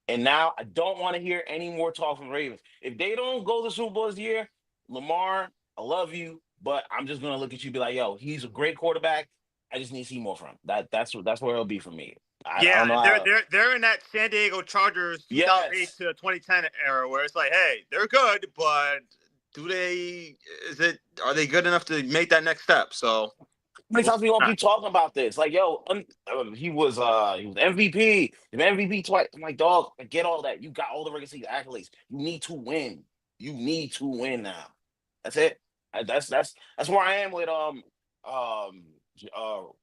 [SPEAKER 2] And now I don't want to hear any more talk from the Ravens. If they don't go to the Super Bowl this year, Lamar, I love you, but I'm just gonna look at you and be like, yo, he's a great quarterback. I just need to see more from him. That's where it'll be for me. I don't know.
[SPEAKER 3] They're in that San Diego Chargers 2008 to 2010 era where it's like, hey, they're good, but are they good enough to make that next step? So
[SPEAKER 2] many
[SPEAKER 3] We'll
[SPEAKER 2] times we gonna
[SPEAKER 3] see.
[SPEAKER 2] keep talking about this? Like, yo, he was MVP, the MVP twice. I'm like, dog, I get all that. You got all the regular season accolades. You need to win. You need to win now. That's it. That's where I am with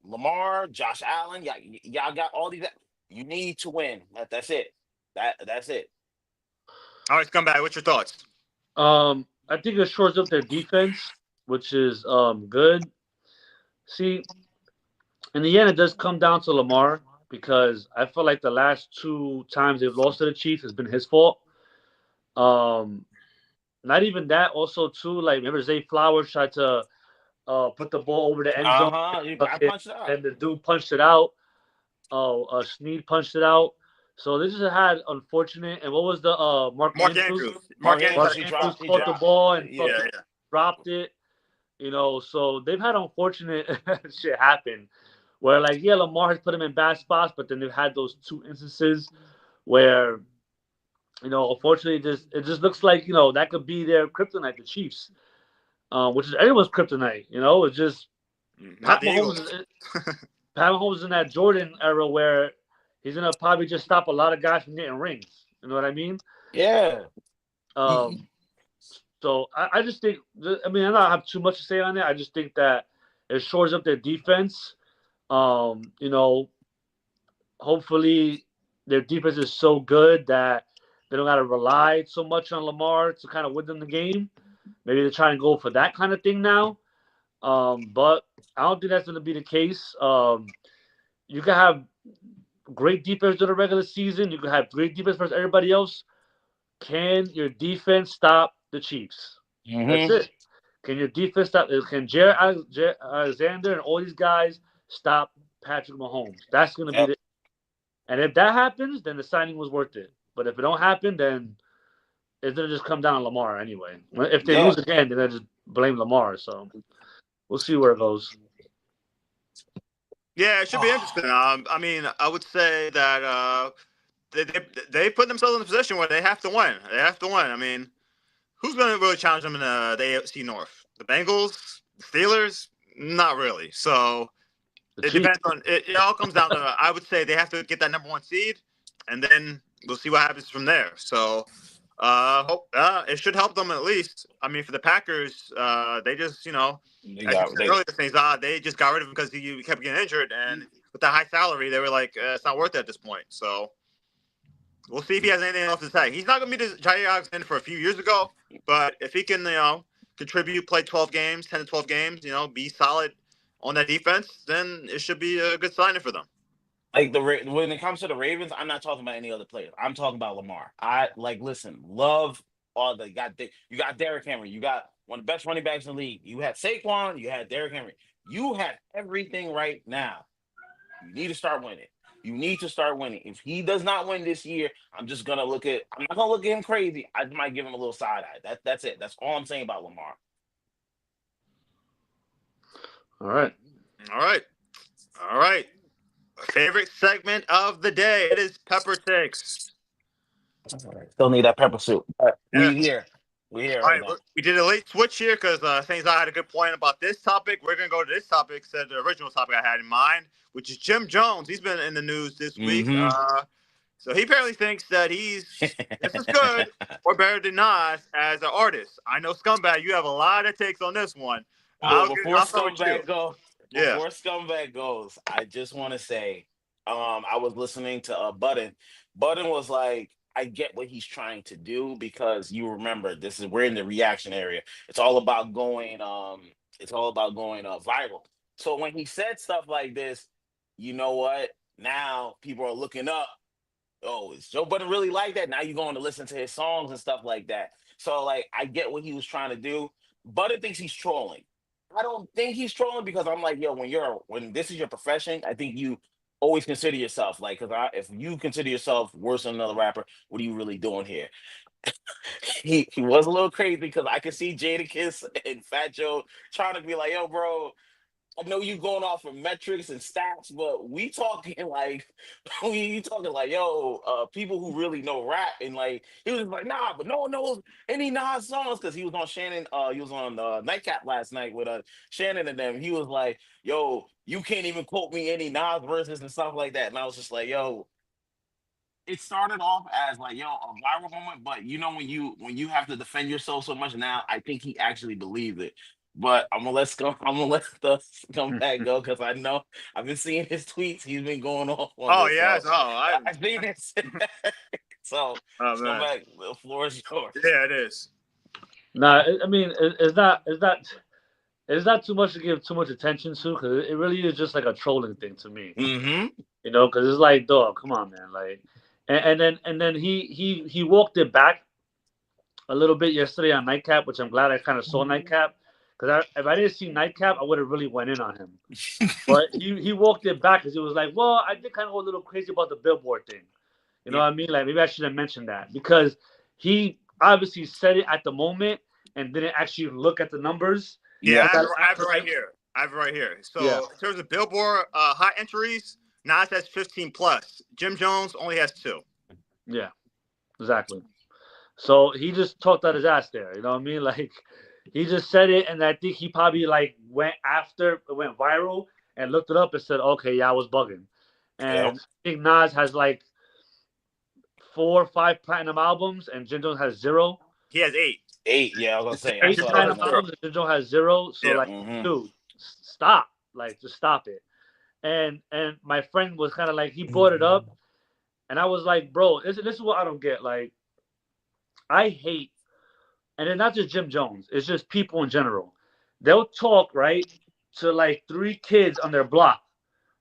[SPEAKER 2] Lamar, Josh Allen. Y'all got all these. You need to win. That's it. That's it.
[SPEAKER 3] All right, Scumbag, what's your thoughts?
[SPEAKER 1] I think it shores up their defense, which is good. See, in the end, it does come down to Lamar because I feel like the last two times they've lost to the Chiefs has been his fault. Um, Not even that. Also, too, like remember Zay Flowers tried to put the ball over the end zone,
[SPEAKER 2] I
[SPEAKER 1] and
[SPEAKER 2] punched it out.
[SPEAKER 1] and the dude punched it out. Oh, Snead punched it out. So this just had unfortunate. And what was the Mark
[SPEAKER 3] Mark
[SPEAKER 1] Andrews?
[SPEAKER 3] Andrews.
[SPEAKER 2] Mark
[SPEAKER 3] Mark Andrews.
[SPEAKER 2] Andrews,
[SPEAKER 1] Mark
[SPEAKER 2] he
[SPEAKER 1] Andrews
[SPEAKER 2] dropped. He
[SPEAKER 1] caught the
[SPEAKER 2] dropped.
[SPEAKER 1] ball and
[SPEAKER 3] Yeah,
[SPEAKER 2] Yeah.
[SPEAKER 1] fucking
[SPEAKER 3] yeah.
[SPEAKER 1] dropped it. So they've had unfortunate shit happen where like yeah, Lamar has put him in bad spots, but then they've had those two instances where unfortunately, it just looks like that could be their kryptonite, the Chiefs, which is everyone's kryptonite. It's just
[SPEAKER 3] Not
[SPEAKER 1] Pat
[SPEAKER 3] the
[SPEAKER 1] Mahomes.
[SPEAKER 3] Eagles.
[SPEAKER 1] Pat Mahomes is in that Jordan era where he's gonna probably just stop a lot of guys from getting rings. You know what I mean?
[SPEAKER 2] Yeah.
[SPEAKER 1] Um, so I just think. I mean, I don't have too much to say on it. I just think that it shores up their defense. Um, you know, Hopefully their defense is so good that they don't got to rely so much on Lamar to kind of win them the game. Maybe they're trying to go for that kind of thing now. But I don't think that's going to be the case. You can have great defense during the regular season. You can have great defense versus everybody else. Can your defense stop the Chiefs? That's
[SPEAKER 2] Mm-hmm.
[SPEAKER 1] it. Can your defense stop? Can Jaire Alexander and all these guys stop Patrick Mahomes? That's going to be
[SPEAKER 2] Yep.
[SPEAKER 1] the. And if that happens, then the signing was worth it. But if it don't happen, then it's gonna just come down to Lamar anyway. If they
[SPEAKER 2] Yeah.
[SPEAKER 1] lose again, then they just blame Lamar. So we'll see where it goes.
[SPEAKER 3] Yeah, it should be interesting. I mean, I would say that they put themselves in a position where they have to win. They have to win. I mean, who's going to really challenge them in the AFC North? The Bengals, the Steelers? Not really. So
[SPEAKER 1] The
[SPEAKER 3] it
[SPEAKER 1] Chiefs.
[SPEAKER 3] depends on it. It all comes down to. I would say they have to get that number one seed, and then we'll see what happens from there. So hope it should help them at least. I mean, for the Packers, they just
[SPEAKER 2] They
[SPEAKER 3] as you
[SPEAKER 2] got
[SPEAKER 3] said
[SPEAKER 2] they
[SPEAKER 3] earlier, things they just got rid of him because he kept getting injured, and with that high salary, they were like, it's not worth it at this point. So we'll see if he has anything else to say. He's not going to be the Jaire Alexander for a few years ago, but if he can, contribute, play 12 games, 10 to 12 games, be solid on that defense, then it should be a good signing for them.
[SPEAKER 2] like when it comes to the Ravens, I'm not talking about any other players. I'm talking about Lamar. I like listen, love all the you got Derrick Henry, you got one of the best running backs in the league. You had Saquon, you had Derrick Henry. You have everything right now. You need to start winning. You need to start winning. If he does not win this year, I'm just gonna look at. I'm not gonna look at him crazy. I might give him a little side eye. That's it. That's all I'm saying about Lamar.
[SPEAKER 1] All right.
[SPEAKER 3] All right. All right. Favorite segment of the day. It is Pepper Takes.
[SPEAKER 2] Still need that pepper soup.
[SPEAKER 3] Yeah.
[SPEAKER 2] We here. We here
[SPEAKER 3] All
[SPEAKER 2] right
[SPEAKER 3] right,
[SPEAKER 2] now.
[SPEAKER 3] we did a late switch here because Saints I had a good point about this topic. We're gonna go to this topic instead of the original topic I had in mind, which is Jim Jones. He's been in the news this week.
[SPEAKER 2] Mm-hmm.
[SPEAKER 3] So he apparently thinks that he's just as good or better than Nas as an artist. I know Scumbag, you have a lot of takes on this one.
[SPEAKER 2] Well,
[SPEAKER 3] I'll start with you. Yeah.
[SPEAKER 2] before Scumbag goes, I just want to say, I was listening to Button. Button was like, I get what he's trying to do because you remember we're in the reaction area. It's all about going, viral. So when he said stuff like this, you know what? Now people are looking up. Oh, is Joe Budden really like that? Now you're going to listen to his songs and stuff like that. So like I get what he was trying to do. Budden thinks he's trolling. I don't think he's trolling because I'm like, yo, when this is your profession, I think you always consider yourself like, because if you consider yourself worse than another rapper, what are you really doing here? He was a little crazy because I could see Jada Kiss and Fat Joe trying to be like, yo, bro, I know you going off of metrics and stats, but we talking like, yo, people who really know rap, and like he was like, nah, but no one knows any Nas songs because he was on Shannon. He was on Nightcap last night with Shannon and them. He was like, yo, you can't even quote me any Nas verses and stuff like that, and I was just like, yo, it started off as like yo a viral moment, but you know when you have to defend yourself so much now, I think he actually believed it. But I'm gonna let the comeback go because I know I've been seeing his tweets. He's been going off on
[SPEAKER 3] Oh
[SPEAKER 2] this,
[SPEAKER 3] yes.
[SPEAKER 2] so
[SPEAKER 3] Oh, I.
[SPEAKER 2] I think it's so.
[SPEAKER 3] Oh man.
[SPEAKER 2] Scumbag, the floor is yours.
[SPEAKER 3] Yeah, it is.
[SPEAKER 1] Nah, I mean, it's not too much to give too much attention to because it really is just like a trolling thing to me.
[SPEAKER 2] Mm-hmm.
[SPEAKER 1] You know, because it's like, dog, come on, man, like, and then he walked it back a little bit yesterday on Nightcap, which I'm glad I kind of saw Nightcap because if I didn't see Nightcap, I would have really went in on him. But he walked it back because he was like, well, I did kind of go a little crazy about the billboard thing. You know
[SPEAKER 2] Yeah.
[SPEAKER 1] what I mean? Like maybe I should have mentioned that because he obviously said it at the moment and didn't actually look at the numbers.
[SPEAKER 3] Yeah,
[SPEAKER 2] Yeah.
[SPEAKER 3] I have it right here. I have it right here. So
[SPEAKER 1] Yeah.
[SPEAKER 3] in terms of Billboard hot entries, Nas has 15 plus. Jim Jones only has 2.
[SPEAKER 1] Yeah, exactly. So he just talked out his ass there. You know what I mean? Like he just said it, and I think he probably like went after it went viral and looked it up and said, "Okay, yeah, I was bugging."
[SPEAKER 2] Yep.
[SPEAKER 1] And I think Nas has like 4 or 5 platinum albums, and Jim Jones has 0.
[SPEAKER 3] He has 8.
[SPEAKER 2] 8. Yeah, I was gonna say I
[SPEAKER 3] And
[SPEAKER 1] Eight
[SPEAKER 3] Jim
[SPEAKER 2] saw
[SPEAKER 3] Jones
[SPEAKER 2] that
[SPEAKER 3] has
[SPEAKER 1] platinum
[SPEAKER 2] number.
[SPEAKER 3] 0.
[SPEAKER 1] albums, and Jim Jones has 0. So
[SPEAKER 3] Yeah.
[SPEAKER 1] like,
[SPEAKER 2] Mm-hmm.
[SPEAKER 1] dude, stop! Like, just stop it. And my friend was kind of like he brought it up, and I was like, bro, this is what I don't get. Like, I hate, and it's not just Jim Jones. It's just people in general. They'll talk right to like 3 kids on their block,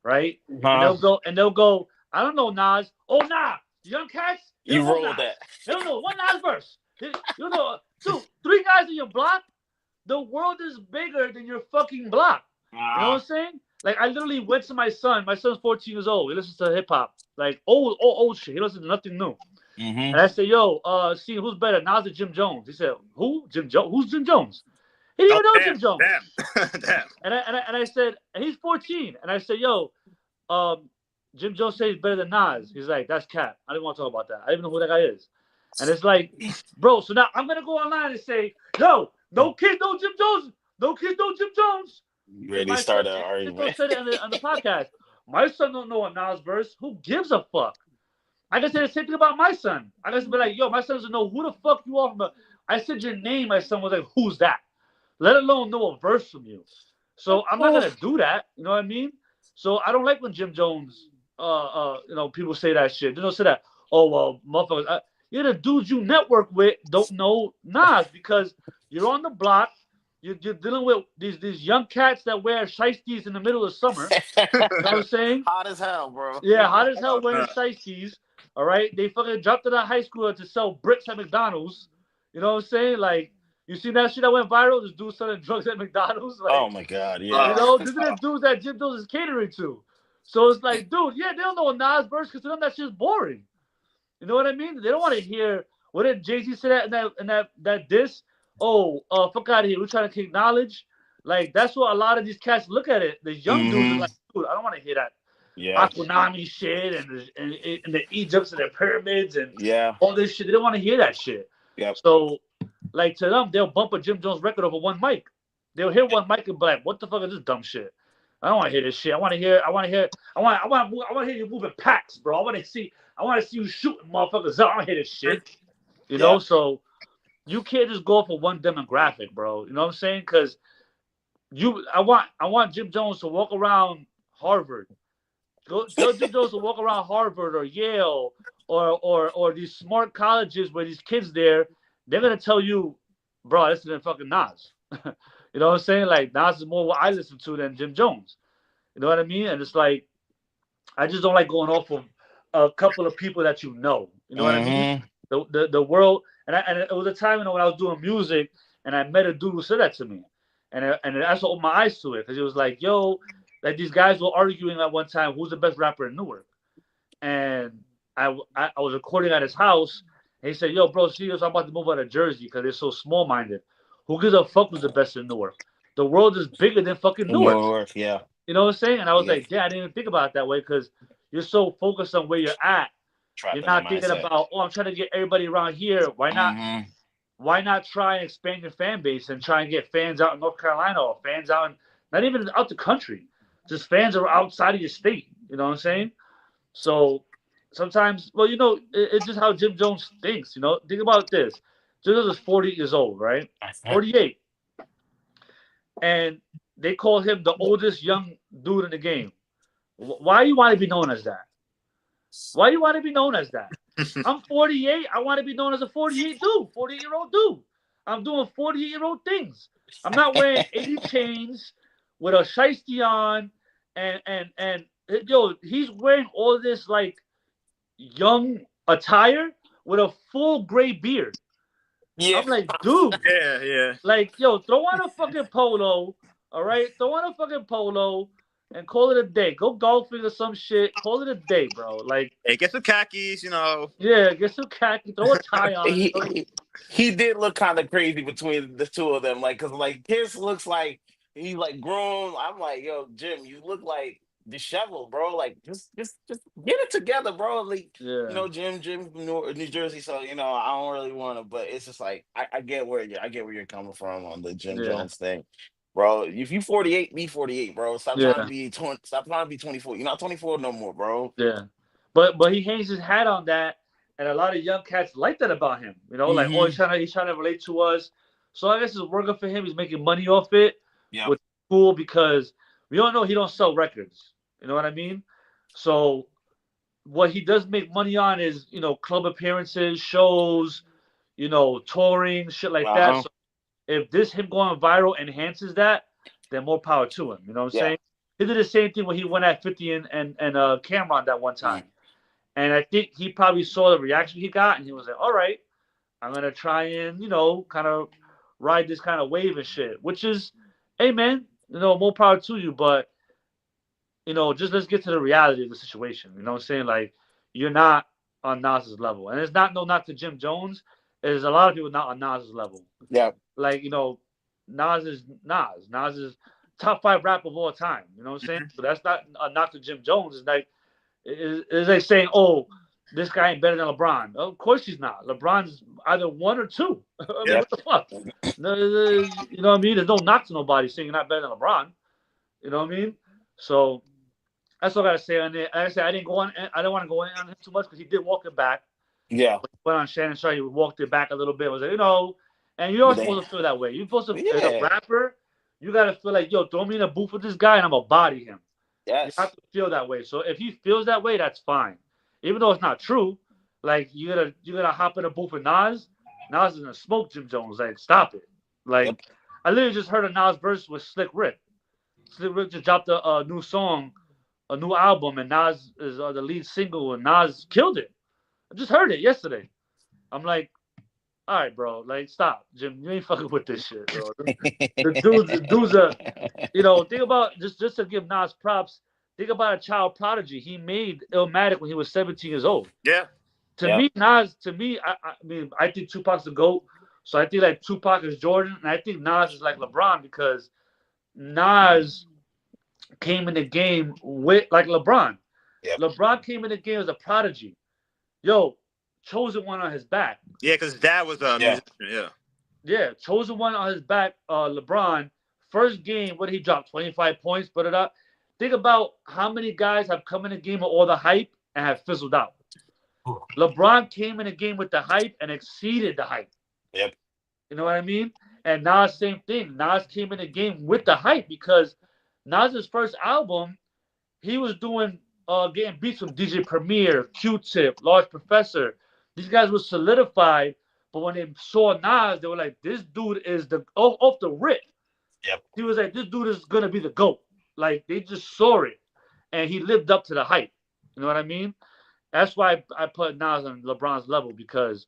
[SPEAKER 1] right? And
[SPEAKER 2] Huh?
[SPEAKER 1] they'll go. I don't know Nas. Oh nah, young cats. You
[SPEAKER 2] You
[SPEAKER 1] don't know
[SPEAKER 2] roll with
[SPEAKER 1] Nas.
[SPEAKER 2] that.
[SPEAKER 1] You don't know one Nas verse. You know, dude, 3 guys in your block. The world is bigger than your fucking block. You know
[SPEAKER 2] Uh,
[SPEAKER 1] what I'm saying? Like I literally went to my son. My son's 14 years old. He listens to hip hop, like old shit. He listens to nothing new.
[SPEAKER 2] mm-hmm.
[SPEAKER 1] And I said, "Yo, see who's better, Nas or Jim Jones?" He said, "Who? Jim Jones? Who's Jim Jones?" He didn't
[SPEAKER 3] Oh
[SPEAKER 1] even know
[SPEAKER 3] damn,
[SPEAKER 1] Jim Jones.
[SPEAKER 3] damn.
[SPEAKER 1] And I said, and he's 14. And I said, "Yo, Jim Jones says he's better than Nas." He's like, "That's cap. I didn't want to talk about that. I don't even know who that guy is." And it's like, bro. So now I'm gonna go online and say, "Yo, no kid, no Jim Jones. No kid, no Jim Jones."
[SPEAKER 2] You
[SPEAKER 1] And
[SPEAKER 2] ready to
[SPEAKER 1] my son,
[SPEAKER 2] start an
[SPEAKER 1] and Jim
[SPEAKER 2] argument?
[SPEAKER 1] Jones said it on the podcast. My son don't know a Nas verse. Who gives a fuck? I can say the same thing about my son. I can be like, yo, my son doesn't know who the fuck you are from. I said your name. My son was like, who's that? Let alone know a verse from you. So I'm not gonna do that. You know what I mean? So I don't like when Jim Jones, people say that shit. They don't say that. Oh well, motherfuckers. You're the dudes you network with don't know Nas because you're on the block. You're dealing with these young cats that wear shiesties in the middle of summer. You know what I'm saying?
[SPEAKER 2] Hot as hell, bro.
[SPEAKER 1] Yeah, hot as hell
[SPEAKER 3] Oh,
[SPEAKER 1] wearing
[SPEAKER 3] no.
[SPEAKER 1] shiesties. All right, they fucking dropped out of high school to sell bricks at McDonald's. You know what I'm saying? Like, you see that shit that went viral? This dude selling drugs at McDonald's.
[SPEAKER 2] Oh
[SPEAKER 1] Like,
[SPEAKER 2] my god,
[SPEAKER 1] you
[SPEAKER 2] yeah.
[SPEAKER 1] know, these are the dudes that Jim Jones is catering to. So it's like, dude, yeah, they don't know a Nas verse because to them that shit's boring. You know what I mean? They don't want to hear what did Jay-Z say that in that diss? Oh, fuck out of here. We're trying to kick knowledge. Like that's what a lot of these cats look at it. The young dudes are
[SPEAKER 2] Mm-hmm.
[SPEAKER 1] like, dude, I don't want to hear that
[SPEAKER 2] Yeah.
[SPEAKER 1] Aquanami shit and the Egypts and their pyramids and
[SPEAKER 2] Yeah.
[SPEAKER 1] all this shit. They don't want to hear that shit.
[SPEAKER 2] Yep.
[SPEAKER 1] So, like to them, they'll bump a Jim Jones record over one mic. They'll hear one mic and be like, "What the fuck is this dumb shit? I don't want to hear this shit. I want to hear. I want to hear you moving packs, bro. I want to see. I want to see you shooting motherfuckers out. I want to hear this shit. You know.
[SPEAKER 2] Yeah.
[SPEAKER 1] So you can't just go for one demographic, bro. You know what I'm saying? Because I want Jim Jones to walk around Harvard. Go Jim Jones to walk around Harvard or Yale or these smart colleges where these kids there, they're gonna tell you, bro, listen to fucking Nas. You know what I'm saying? Like Nas is more what I listen to than Jim Jones. You know what I mean? And it's like I just don't like going off of a couple of people that you know. You know what I mean?
[SPEAKER 2] Mm-hmm.
[SPEAKER 1] The world and it was a time when I was doing music and I met a dude who said that to me, and it also opened my eyes to it because it was like, yo, like these guys were arguing at one time who's the best rapper in Newark, and I was recording at his house. And he said, "Yo, bro, see, I'm about to move out of Jersey because they're so small minded. Who gives a fuck who's the best in Newark? the world is bigger than fucking Newark.
[SPEAKER 2] North, yeah.
[SPEAKER 1] You know what I'm saying? And I was
[SPEAKER 2] Yeah.
[SPEAKER 1] like, yeah, I didn't even think about it that way because you're so focused on where you're at. You're
[SPEAKER 2] Trapped in that
[SPEAKER 1] not thinking
[SPEAKER 2] mindset.
[SPEAKER 1] about, oh, I'm trying to get everybody around here. Why not?
[SPEAKER 2] Mm-hmm.
[SPEAKER 1] Why not try and expand your fan base and try and get fans out in North Carolina or fans out in not even out the country, just fans are outside of your state. You know what I'm saying? So sometimes, well, it's just how Jim Jones thinks. Think about this. Jim Jones is 40 years old, right? 48, and they call him the oldest young dude in the game. Why you want to be known as that? Why you want to be known as that? I'm 48. I want to be known as a 48 dude, 48-year-old dude. I'm doing 48-year-old things. I'm not wearing 80 chains with a shiesty on, and yo, he's wearing all this like young attire with a full gray beard.
[SPEAKER 2] Yeah.
[SPEAKER 1] I'm like, dude,
[SPEAKER 3] Yeah.
[SPEAKER 1] like, yo, throw on a fucking polo, all right? Throw on a fucking polo and call it a day. Go golfing or some shit. Call it a day, bro. Like,
[SPEAKER 3] Hey, get some khakis,
[SPEAKER 1] yeah, get some khaki, throw a tie on.
[SPEAKER 2] He did look kind of crazy between the two of them, like, cause like Kiss looks like he like grown. I'm like, yo, Jim, you look like disheveled, bro. Like, just get it together, bro. Like,
[SPEAKER 1] Yeah,
[SPEAKER 2] Jim from New Jersey, so I don't really want to, but it's just like I get where you're coming from on the Jim
[SPEAKER 1] yeah,
[SPEAKER 2] Jones thing, bro. If you 48, be 48, bro. Stop trying to
[SPEAKER 1] yeah,
[SPEAKER 2] be 20. Stop trying to be 24. You're not 24 no more, bro.
[SPEAKER 1] yeah. But he hangs his hat on that, and a lot of young cats like that about him. Like, oh,
[SPEAKER 2] Mm-hmm.
[SPEAKER 1] he's trying to relate to us. So I guess it's working for him. He's making money off it,
[SPEAKER 2] Yep.
[SPEAKER 1] which is cool because we all know he don't sell records. You know what I mean? So what he does make money on is club appearances, shows, touring, shit like that.
[SPEAKER 2] Uh-huh.
[SPEAKER 1] So if this him going viral enhances that, then more power to him. You know what I'm
[SPEAKER 2] Yeah.
[SPEAKER 1] saying? He did the same thing when he went at 50 and Cameron that one time. And I think he probably saw the reaction he got, and he was like, "All right, I'm gonna try and kind of ride this kind of wave and shit." Which is, hey man, more power to you. But just let's get to the reality of the situation. You know what I'm saying? Like, you're not on Nas's level, and it's not no knock to Jim Jones. There's a lot of people not on Nas's level.
[SPEAKER 2] Yeah.
[SPEAKER 1] Like, Nas is Nas. Nas is top 5 rap of all time. You know what I'm saying? So that's not a knock to Jim Jones. It's like it's like saying, oh, this guy ain't better than LeBron. Of course he's not. LeBron's either 1 or 2. I mean,
[SPEAKER 2] Yeah.
[SPEAKER 1] what the fuck? You know what I mean? There's no knock to nobody saying you're not better than LeBron. You know what I mean? So that's all I gotta say on it. Like I said, I didn't want to go in on him too much because he did walk it back.
[SPEAKER 2] Yeah.
[SPEAKER 1] Went on Shannon Sharp, he walked it back a little bit. Was like, and you're supposed to feel that way. You're supposed to, as a
[SPEAKER 2] Yeah.
[SPEAKER 1] rapper, you gotta feel like, yo, throw me in a booth with this guy and I'm gonna body him.
[SPEAKER 2] Yes.
[SPEAKER 1] You have to feel that way. So if he feels that way, that's fine. Even though it's not true, like you gotta hop in a booth with Nas. Nas is gonna smoke Jim Jones. Like, stop it. Like,
[SPEAKER 2] Yep.
[SPEAKER 1] I literally just heard a Nas verse with Slick Rick. Slick Rick just dropped a new song, a new album, and Nas is the lead single, and Nas killed it. I just heard it yesterday. I'm like, all right, bro, like, stop, Jim. You ain't fucking with this shit, bro. The dude's a, think about just to give Nas props. Think about a child prodigy. He made Illmatic when he was 17 years old.
[SPEAKER 3] Yeah.
[SPEAKER 1] To me, Nas. To me, I mean, I think Tupac's the GOAT. So I think like Tupac is Jordan, and I think Nas is like LeBron because Nas came in the game with like LeBron.
[SPEAKER 2] Yep.
[SPEAKER 1] LeBron came in the game as a prodigy. Yo, Chosen One on his back.
[SPEAKER 3] Yeah, because his dad was a musician. Yeah.
[SPEAKER 1] Yeah, Chosen One on his back. LeBron, first game, what did he drop? 25 points, put it up. Think about how many guys have come in the game with all the hype and have fizzled out. LeBron came in the game with the hype and exceeded the hype.
[SPEAKER 2] Yep.
[SPEAKER 1] You know what I mean? And Nas, same thing. Nas came in the game with the hype because Nas's first album, he was doing getting beats from DJ Premier, Q-Tip, Large Professor. These guys were solidified, but when they saw Nas, they were like, "This dude is the off the rip."
[SPEAKER 2] Yep.
[SPEAKER 1] He was like, "This dude is gonna be the GOAT." Like, they just saw it, and he lived up to the hype. You know what I mean? That's why I put Nas on LeBron's level because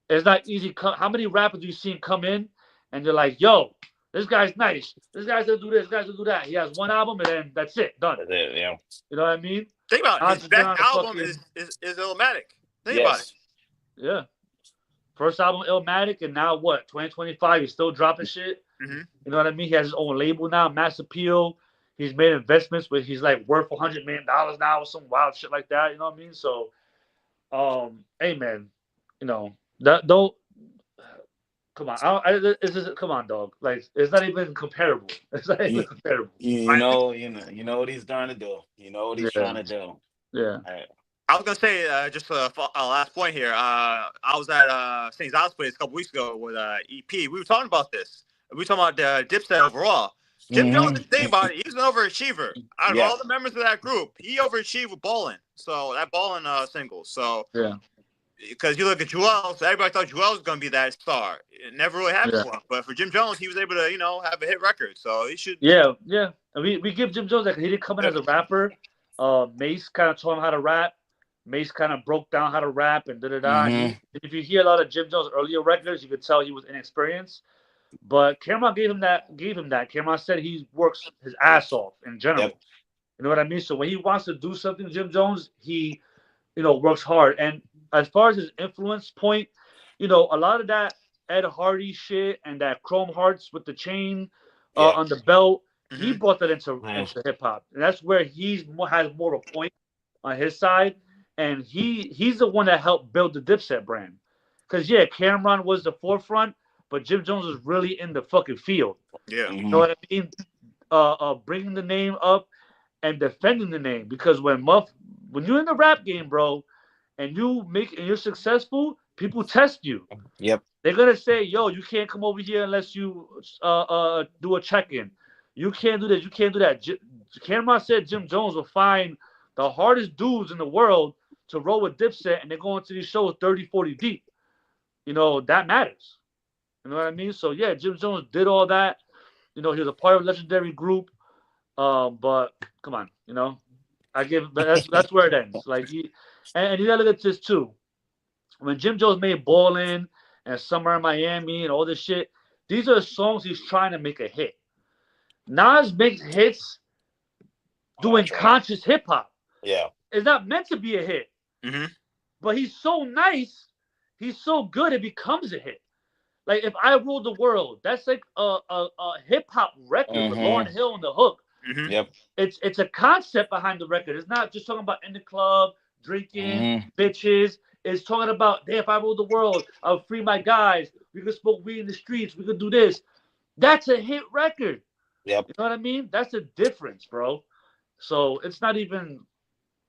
[SPEAKER 1] it's not easy. How many rappers do you see come in and they're like, "Yo, this guy's nice. This guy's gonna do this. This guy's gonna do that." He has one album and then that's it, done.
[SPEAKER 2] That's it, yeah.
[SPEAKER 1] You know what I mean?
[SPEAKER 3] Think about it.
[SPEAKER 1] Nas
[SPEAKER 3] His
[SPEAKER 1] has been
[SPEAKER 3] best
[SPEAKER 1] on the
[SPEAKER 3] album
[SPEAKER 1] fucking-
[SPEAKER 3] is Illmatic. Think about it.
[SPEAKER 1] Yeah. First album, Illmatic, and now what? 2025, he's still dropping shit.
[SPEAKER 3] Mm-hmm.
[SPEAKER 1] You know what I mean? He has his own label now, Mass Appeal. He's made investments where he's like worth $100 million now or some wild shit like that. You know what I mean? So, hey man, you know that don't come on. It's just, come on, dog. Like it's not even comparable. It's not even
[SPEAKER 2] You,
[SPEAKER 1] comparable.
[SPEAKER 2] you know what he's trying to do. You know what he's
[SPEAKER 1] Yeah,
[SPEAKER 2] trying to do. All
[SPEAKER 1] yeah,
[SPEAKER 2] right.
[SPEAKER 3] I was gonna say just a last point here. I was at St. Zal's place a couple weeks ago with EP. We were talking about this. We were talking about Dipset overall. Jim Jones, the thing about it, he's an overachiever. Out of
[SPEAKER 2] Yeah.
[SPEAKER 3] all the members of that group, he overachieved with bowling. So that bowling singles. So
[SPEAKER 1] yeah,
[SPEAKER 3] because you look at Joel, so everybody thought Joel was gonna be that star. It never really happened
[SPEAKER 1] yeah,
[SPEAKER 3] for him. But for Jim Jones, he was able to have a hit record. So he should.
[SPEAKER 1] yeah, yeah. And we give Jim Jones that he didn't come in as a rapper. Mace kind of taught him how to rap. Mace kind of broke down how to rap and da da da.
[SPEAKER 2] Mm-hmm.
[SPEAKER 1] If you hear a lot of Jim Jones' earlier records, you could tell he was inexperienced. But Cameron gave him that. Gave him that. Cameron said he works his ass off in
[SPEAKER 2] Yep.
[SPEAKER 1] general. You know what I mean? So when he wants to do something, Jim Jones, he works hard. And as far as his influence point, a lot of that Ed Hardy shit and that Chrome Hearts with the chain
[SPEAKER 2] Yeah.
[SPEAKER 1] on the belt, he
[SPEAKER 3] Mm-hmm.
[SPEAKER 1] brought that into
[SPEAKER 2] Mm.
[SPEAKER 1] into hip hop, and that's where has more of a point on his side. And he's the one that helped build the Dipset brand. Because yeah, Cameron was the forefront, but Jim Jones was really in the fucking field.
[SPEAKER 3] Yeah.
[SPEAKER 1] You know
[SPEAKER 2] Mm-hmm.
[SPEAKER 1] what I mean? Bringing the name up and defending the name, because when you're in the rap game, bro, and you're successful, people test you.
[SPEAKER 2] Yep.
[SPEAKER 1] They're gonna say, "Yo, you can't come over here unless you do a check-in. You can't do this. You can't do that." Cameron said Jim Jones will find the hardest dudes in the world to roll with Dipset, and they're going to these shows 30, 40 deep. That matters. You know what I mean? So yeah, Jim Jones did all that. He was a part of a legendary group. But come on, I give that's where it ends. Like and you gotta look at this too. When Jim Jones made Ballin' and Summer in Miami and all this shit, these are songs he's trying to make a hit. Nas makes hits
[SPEAKER 2] Oh,
[SPEAKER 1] doing
[SPEAKER 2] that's right.
[SPEAKER 1] conscious hip hop.
[SPEAKER 2] Yeah.
[SPEAKER 1] It's not meant to be a hit,
[SPEAKER 3] Mm-hmm.
[SPEAKER 1] but he's so nice, he's so good, it becomes a hit. Like if I Ruled the World, that's like a hip hop record with Lauryn
[SPEAKER 2] Mm-hmm.
[SPEAKER 1] Hill on the hook.
[SPEAKER 3] Mm-hmm.
[SPEAKER 2] Yep.
[SPEAKER 1] It's a concept behind the record. It's not just talking about in the club, drinking,
[SPEAKER 2] Mm-hmm.
[SPEAKER 1] bitches. It's talking about, hey, if I ruled the world, I'll free my guys. We could smoke weed in the streets. We could do this. That's a hit record.
[SPEAKER 2] Yep.
[SPEAKER 1] You know what I mean? That's the difference, bro. So it's not even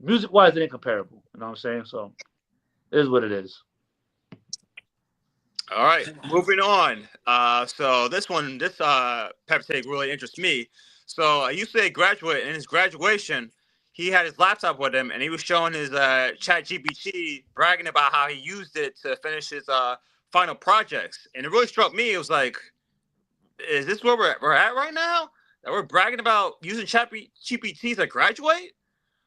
[SPEAKER 1] music wise, it ain't comparable. You know what I'm saying? So it is what it is.
[SPEAKER 3] All right, moving on. So this pep take really interests me. So I used to graduate in his graduation. He had his laptop with him, and he was showing his ChatGPT, bragging about how he used it to finish his final projects. And it really struck me. It was like, is this where we're at right now? That we're bragging about using ChatGPT to graduate?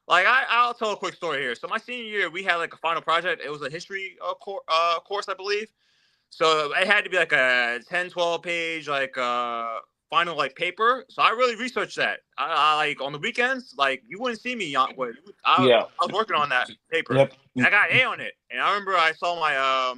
[SPEAKER 3] Like I'll tell a quick story here. So my senior year, we had like a final project. It was a history course, I believe. So it had to be like a 10, 12 page like final like paper. So I really researched that. I like on the weekends, like you wouldn't see me with.
[SPEAKER 2] Yeah.
[SPEAKER 3] I was working on that paper.
[SPEAKER 2] Yep.
[SPEAKER 3] And I got an A on it. And I remember I saw my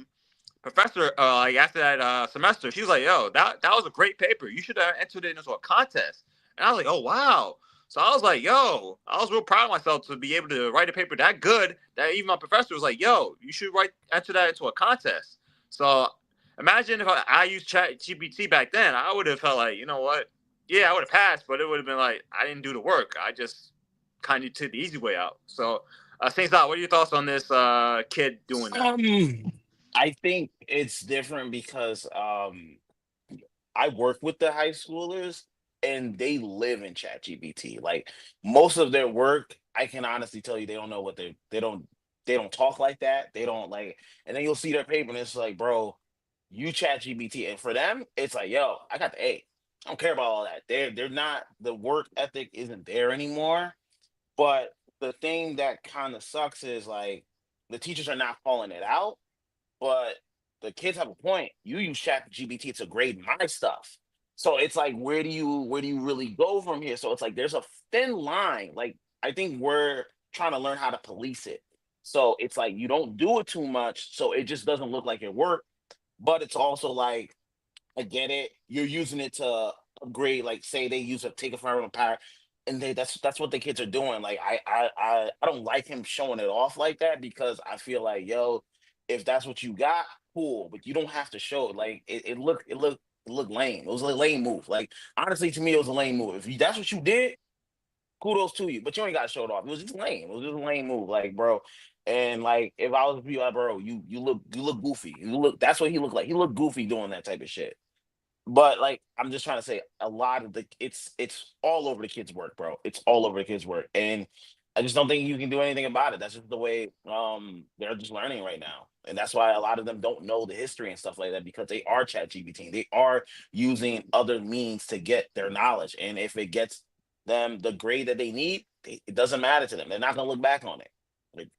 [SPEAKER 3] professor like after that semester. She was like, "Yo, that was a great paper. You should have entered it into a contest." And I was like, "Oh wow." So I was like, "Yo," I was real proud of myself to be able to write a paper that good that even my professor was like, "Yo, you should enter that into a contest." So imagine if I used ChatGPT back then, I would have felt like, you know what? Yeah, I would have passed, but it would have been like I didn't do the work. I just kind of took the easy way out. So, Saints out. What are your thoughts on this kid doing that?
[SPEAKER 2] I think it's different because I work with the high schoolers and they live in ChatGPT. Like most of their work, I can honestly tell you they don't know what they don't talk like that. They don't like, and then you'll see their paper and it's like, bro, you ChatGPT. And for them, it's like, yo, I got the A. I don't care about all that. They're not, the work ethic isn't there anymore. But the thing that kind of sucks is like the teachers are not calling it out, but the kids have a point. You use ChatGPT to grade my stuff. So it's like, where do you really go from here? So it's like there's a thin line. Like I think we're trying to learn how to police it. So it's like you don't do it too much, so it just doesn't look like it worked. But it's also like I get it. You're using it to upgrade, like say they use a take it from power, and that's what the kids are doing. Like I don't like him showing it off like that because I feel like yo, if that's what you got, cool, but you don't have to show it. Like it looked lame. It was a lame move. Like honestly, to me, it was a lame move. If you, that's what you did, kudos to you. But you ain't got to show it off. It was just lame. It was just a lame move, like bro. And like if I was you, like, bro, you look goofy. You look. That's what he looked like. He looked goofy doing that type of shit. But like I'm just trying to say a lot of the it's all over the kids' work, bro. It's all over the kids' work. And I just don't think you can do anything about it. That's just the way they're just learning right now. And that's why a lot of them don't know the history and stuff like that because they are chat GPT. They are using other means to get their knowledge. And if it gets them the grade that they need, it doesn't matter to them. They're not gonna look back on it. Like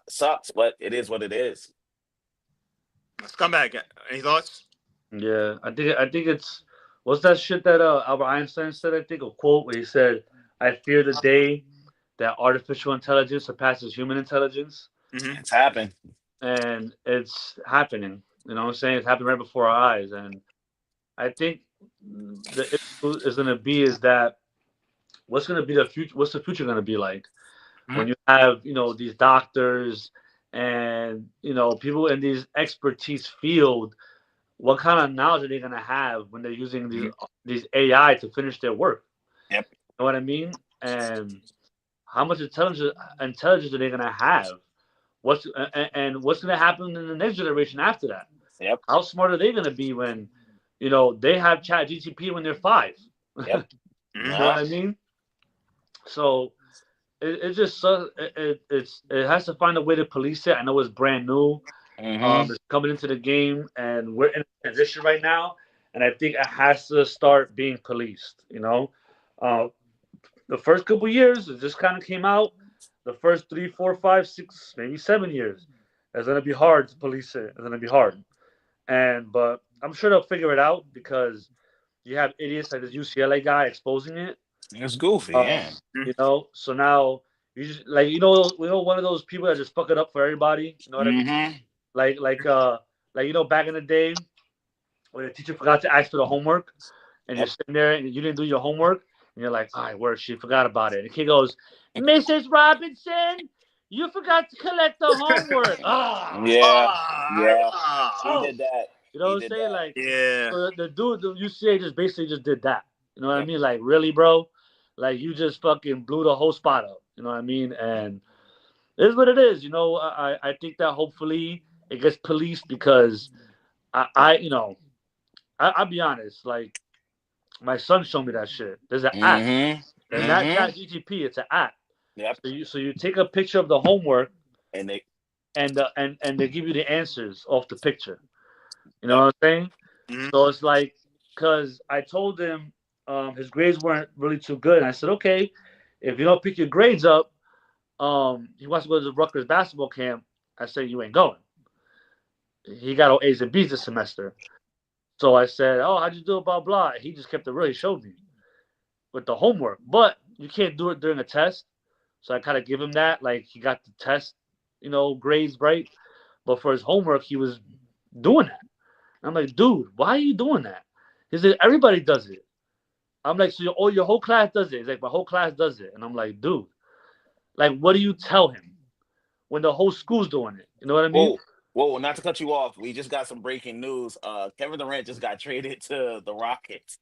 [SPEAKER 2] sucks, but it is what it is.
[SPEAKER 3] Scumbag. Any thoughts?
[SPEAKER 1] Yeah, I think it's what's that shit that Albert Einstein said? I think a quote where he said, "I fear the day that artificial intelligence surpasses human intelligence,"
[SPEAKER 3] Mm-hmm.
[SPEAKER 2] It's happened.
[SPEAKER 1] and it's happening. You know what I'm saying? It's happening right before our eyes, and I think the issue is going to be is that what's going to be the future? What's the future going to be like when you have these doctors and people in these expertise field? What kind of knowledge are they going to have when they're using these
[SPEAKER 2] Mhm.
[SPEAKER 1] these AI to finish their work?
[SPEAKER 2] Yep.
[SPEAKER 1] You know what I mean? And how much intelligence are they going to have? And what's going to happen in the next generation after that?
[SPEAKER 2] Yep.
[SPEAKER 1] How smart are they going to be when they have Chat GTP when they're 5?
[SPEAKER 2] Yep.
[SPEAKER 1] You know
[SPEAKER 3] Mm-hmm.
[SPEAKER 1] what
[SPEAKER 2] Yeah.
[SPEAKER 1] I mean? So it just it has to find a way to police it. I know it's brand new.
[SPEAKER 2] Hmm.
[SPEAKER 1] It's coming into the game, and we're in a transition right now. And I think it has to start being policed. Uh, the first couple years, it just kind of came out. The first 3, 4, 5, 6, maybe 7 years, it's gonna be hard to police it. It's gonna be hard, but I'm sure they'll figure it out because you have idiots like this UCLA guy exposing it.
[SPEAKER 2] It's goofy,
[SPEAKER 1] Uh,
[SPEAKER 2] yeah.
[SPEAKER 1] so now you just like one of those people that just fuck it up for everybody. You know what I mean?
[SPEAKER 2] Hmm.
[SPEAKER 1] Like like uh like back in the day when the teacher forgot to ask for the homework and you're
[SPEAKER 2] Yep.
[SPEAKER 1] sitting there and you didn't do your homework and you're like, all right, word, she forgot about it. And the kid goes, Mrs. Robinson, you forgot to collect the homework.
[SPEAKER 2] Yeah. Yeah. He
[SPEAKER 1] Oh.
[SPEAKER 2] did that.
[SPEAKER 1] You know
[SPEAKER 2] He
[SPEAKER 1] what I'm
[SPEAKER 2] did
[SPEAKER 1] saying?
[SPEAKER 2] that.
[SPEAKER 1] Like,
[SPEAKER 3] Yeah.
[SPEAKER 1] so the dude, the UCA just basically just did that. You know what I
[SPEAKER 2] Yep.
[SPEAKER 1] mean? Like, really, bro? Like, you just fucking blew the whole spot up. You know what I mean? And it is what it is. I think that hopefully it gets policed because I'll be honest. Like, my son showed me that shit. There's an app.
[SPEAKER 2] Hmm.
[SPEAKER 1] It's not
[SPEAKER 2] Hmm.
[SPEAKER 1] Chat GTP. It's an app.
[SPEAKER 2] Yep.
[SPEAKER 1] So you take a picture of the homework
[SPEAKER 2] And they.
[SPEAKER 1] and they give you the answers off the picture. You know
[SPEAKER 2] Yep.
[SPEAKER 1] what I'm saying?
[SPEAKER 3] Mm-hmm.
[SPEAKER 1] So it's like, because I told him his grades weren't really too good. And I said, okay, if you don't pick your grades up, he wants to go to the Rutgers basketball camp. I said, you ain't going. He got all A's and B's this semester. So I said, oh, how'd you do it, blah, blah. He just kept it real. He showed me with the homework. But you can't do it during a test. So I kind of give him that. Like, he got the test, grades right. But for his homework, he was doing that. I'm like, dude, why are you doing that? He's like, everybody does it. I'm like, so your whole class does it. He's like, my whole class does it. And I'm like, dude, like, what do you tell him when the whole school's doing it? You know what I mean?
[SPEAKER 2] Whoa. Whoa, not to cut you off. We just got some breaking news. Kevin Durant just got traded to the Rockets.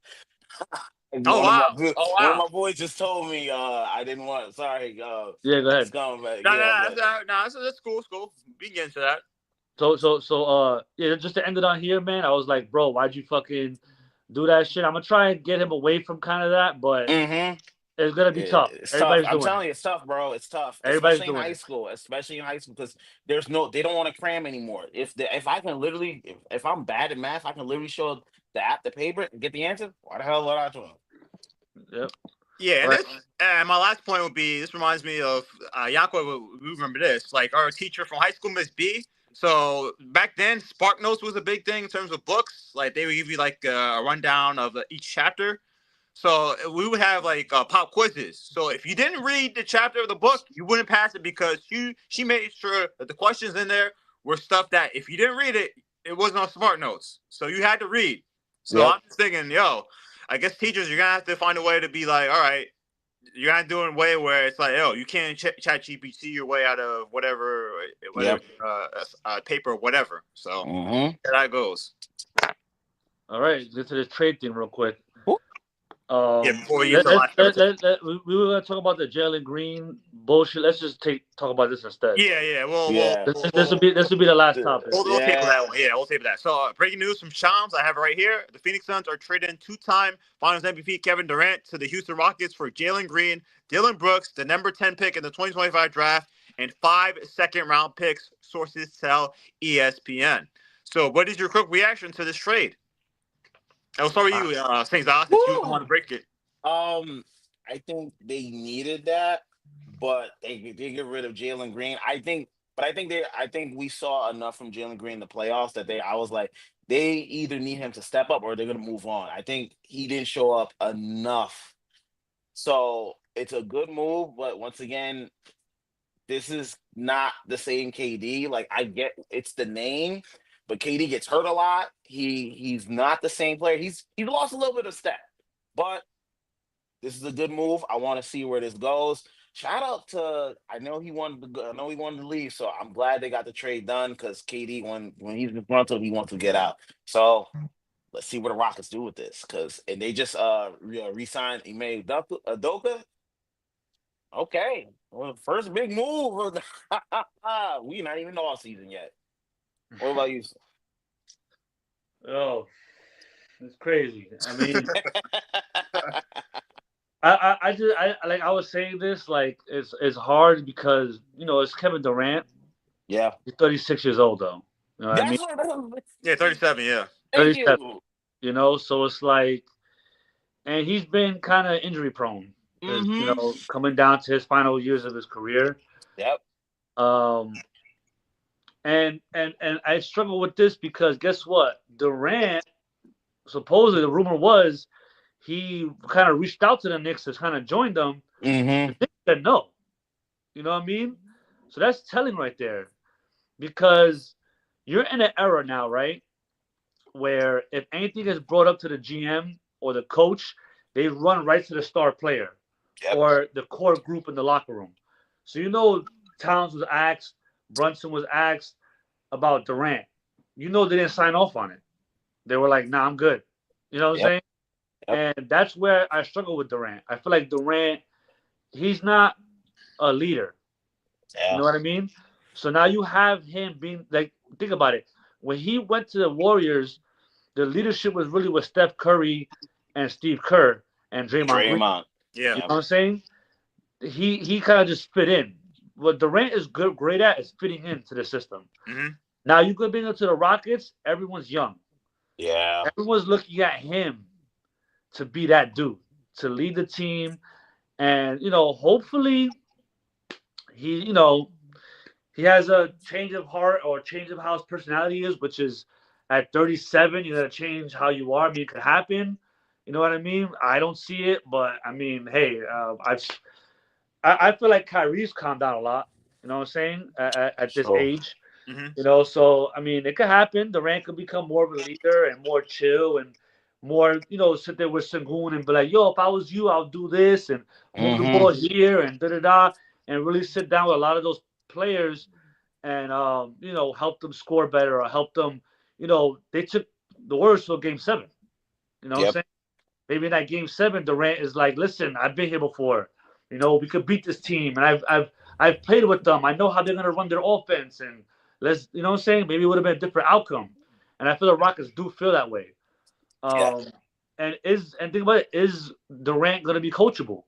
[SPEAKER 3] Oh wow. Oh
[SPEAKER 2] One of
[SPEAKER 3] wow.
[SPEAKER 2] my boys just told me I didn't want sorry,
[SPEAKER 1] Yeah, go ahead.
[SPEAKER 2] scum, but
[SPEAKER 3] No, no,
[SPEAKER 2] yeah,
[SPEAKER 3] no,
[SPEAKER 2] but
[SPEAKER 3] that's cool. It's cool. We can get into that.
[SPEAKER 1] So, yeah, just to end it on here, man. I was like, bro, why'd you fucking do that shit? I'm gonna try and get him away from kind of that, but
[SPEAKER 2] hmm
[SPEAKER 1] it's gonna be tough.
[SPEAKER 2] it's tough.
[SPEAKER 1] Everybody's
[SPEAKER 2] I'm
[SPEAKER 1] doing it.
[SPEAKER 2] telling you, it's tough, bro. It's tough,
[SPEAKER 1] Everybody's doing it.
[SPEAKER 2] especially in high school, because they don't want to cram anymore. If I can literally, if I'm bad at math, I can literally show the app, the paper, and get the answer. Why the hell would I do it?
[SPEAKER 1] Yep.
[SPEAKER 3] Yeah, and
[SPEAKER 1] Right.
[SPEAKER 3] this and my last point would be this reminds me of Yanko. We remember this, like our teacher from high school, Miss B. So back then, Spark Notes was a big thing in terms of books. Like they would give you like a rundown of each chapter. So we would have like pop quizzes. So if you didn't read the chapter of the book, you wouldn't pass it because she made sure that the questions in there were stuff that if you didn't read it, it wasn't on Smart Notes. So you had to read. So I'm just thinking, yo, I guess teachers, you're gonna have to find a way to be like, all right, you're gonna do it in a way where it's like, yo, you can't chat GPT your way out of whatever, whether
[SPEAKER 2] Yep.
[SPEAKER 3] it's paper or whatever. So
[SPEAKER 2] Mm-hmm.
[SPEAKER 3] there that goes.
[SPEAKER 1] All right, get to this trade thing real quick.
[SPEAKER 3] Yeah, before we get
[SPEAKER 1] Let,
[SPEAKER 3] to the
[SPEAKER 1] let,
[SPEAKER 3] last
[SPEAKER 1] let,
[SPEAKER 3] episode.
[SPEAKER 1] we were gonna talk about the Jalen Green bullshit. Let's just talk about this instead.
[SPEAKER 3] Yeah.
[SPEAKER 2] Yeah.
[SPEAKER 1] This will be the last topic.
[SPEAKER 3] We'll table
[SPEAKER 2] Yeah.
[SPEAKER 3] that one. Yeah, we'll table that. So, breaking news from Shams, I have it right here. The Phoenix Suns are trading two-time Finals MVP Kevin Durant to the Houston Rockets for Jalen Green, Dylan Brooks, the number 10 pick in the 2025 draft, and 5 second-round picks. Sources tell ESPN. So, what is your quick reaction to this trade? I'll start with you, St. Oz, since you want to break it.
[SPEAKER 2] I think they needed that, but they get rid of Jalen Green. I think we saw enough from Jalen Green in the playoffs that I was like, they either need him to step up or they're gonna move on. I think he didn't show up enough. So it's a good move, but once again, this is not the same KD. Like I get it's the name, but KD gets hurt a lot. He's not the same player. He lost a little bit of step, but this is a good move. I want to see where this goes. Shout out to I know he wanted to go, I know he wanted to leave, so I'm glad they got the trade done because KD when he's in front of him, he wants to get out. So let's see what the Rockets do with this and they just re-signed Ime Udoka. Okay, well, first big move. We not even all season yet. What about you?
[SPEAKER 1] Oh, it's crazy. I mean, I was saying this like it's hard because it's Kevin Durant.
[SPEAKER 2] Yeah,
[SPEAKER 1] He's 36 years old though. You know what I mean?
[SPEAKER 2] that's what.
[SPEAKER 3] Yeah, 37, yeah.
[SPEAKER 2] Thank
[SPEAKER 1] 37.
[SPEAKER 2] you.
[SPEAKER 1] So it's like, and he's been kind of injury prone. Is
[SPEAKER 2] Mm-hmm.
[SPEAKER 1] coming down to his final years of his career.
[SPEAKER 2] Yep.
[SPEAKER 1] Um, and I struggle with this because guess what? Durant, supposedly the rumor was he kind of reached out to the Knicks to kind of join them.
[SPEAKER 2] Mm-hmm.
[SPEAKER 1] The Knicks said no. You know what I mean? So that's telling right there because you're in an era now, right? Where if anything is brought up to the GM or the coach, they run right to the star player
[SPEAKER 2] Yep.
[SPEAKER 1] or the core group in the locker room. So Towns was asked, Brunson was asked about Durant. They didn't sign off on it. They were like, "Nah, I'm good." You know what I'm
[SPEAKER 2] Yep.
[SPEAKER 1] saying?
[SPEAKER 2] Yep.
[SPEAKER 1] And that's where I struggle with Durant. I feel like Durant, he's not a leader. You
[SPEAKER 2] Yeah.
[SPEAKER 1] know what I mean? So now you have him being like, think about it. When he went to the Warriors, the leadership was really with Steph Curry and Steve Kerr and Draymond Green.
[SPEAKER 2] Draymond.
[SPEAKER 3] Yeah.
[SPEAKER 1] You know what I'm saying? He kind of just fit in. What Durant is great at is fitting into the system.
[SPEAKER 3] Mm-hmm.
[SPEAKER 1] Now you could bring him to the Rockets. Everyone's young.
[SPEAKER 2] Yeah.
[SPEAKER 1] Everyone's looking at him to be that dude to lead the team, and hopefully he has a change of heart or change of how his personality is, which is at 37, you got to change how you are. I mean, it could happen. You know what I mean? I don't see it, but I mean, hey, I feel like Kyrie's calmed down a lot. You know what I'm saying? At this
[SPEAKER 2] Sure.
[SPEAKER 1] age,
[SPEAKER 3] Mm-hmm.
[SPEAKER 1] So I mean, it could happen. Durant could become more of a leader and more chill and more, sit there with Sengun and be like, "Yo, if I was you, I'll do this and move the
[SPEAKER 2] Mm-hmm.
[SPEAKER 1] ball here and da da da," and really sit down with a lot of those players and help them score better or help them. They took the Warriors to Game 7. You know what I'm
[SPEAKER 2] Yep.
[SPEAKER 1] saying? Maybe in that Game 7, Durant is like, "Listen, I've been here before. We could beat this team, and I've played with them. I know how they're gonna run their offense, and let's, you know what I'm saying? Maybe it would have been a different outcome." And I feel the Rockets do feel that way.
[SPEAKER 2] Yeah.
[SPEAKER 1] And think about it, is Durant gonna be coachable?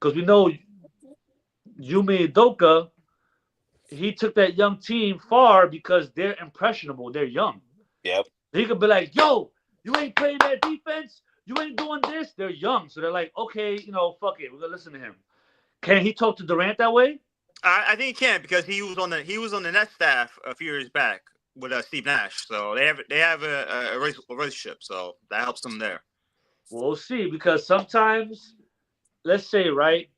[SPEAKER 1] Because we know Yumi Doka, he took that young team far because they're impressionable. They're young.
[SPEAKER 2] Yep.
[SPEAKER 1] He could be like, "Yo, you ain't playing that defense. You ain't doing this." They're young, so they're like, "Okay, fuck it, we're gonna listen to him." Can he talk to Durant that way?
[SPEAKER 3] I think he can because he was on the net staff a few years back with Steve Nash, so they have a relationship, so that helps them there.
[SPEAKER 1] We'll see, because sometimes, let's say, right,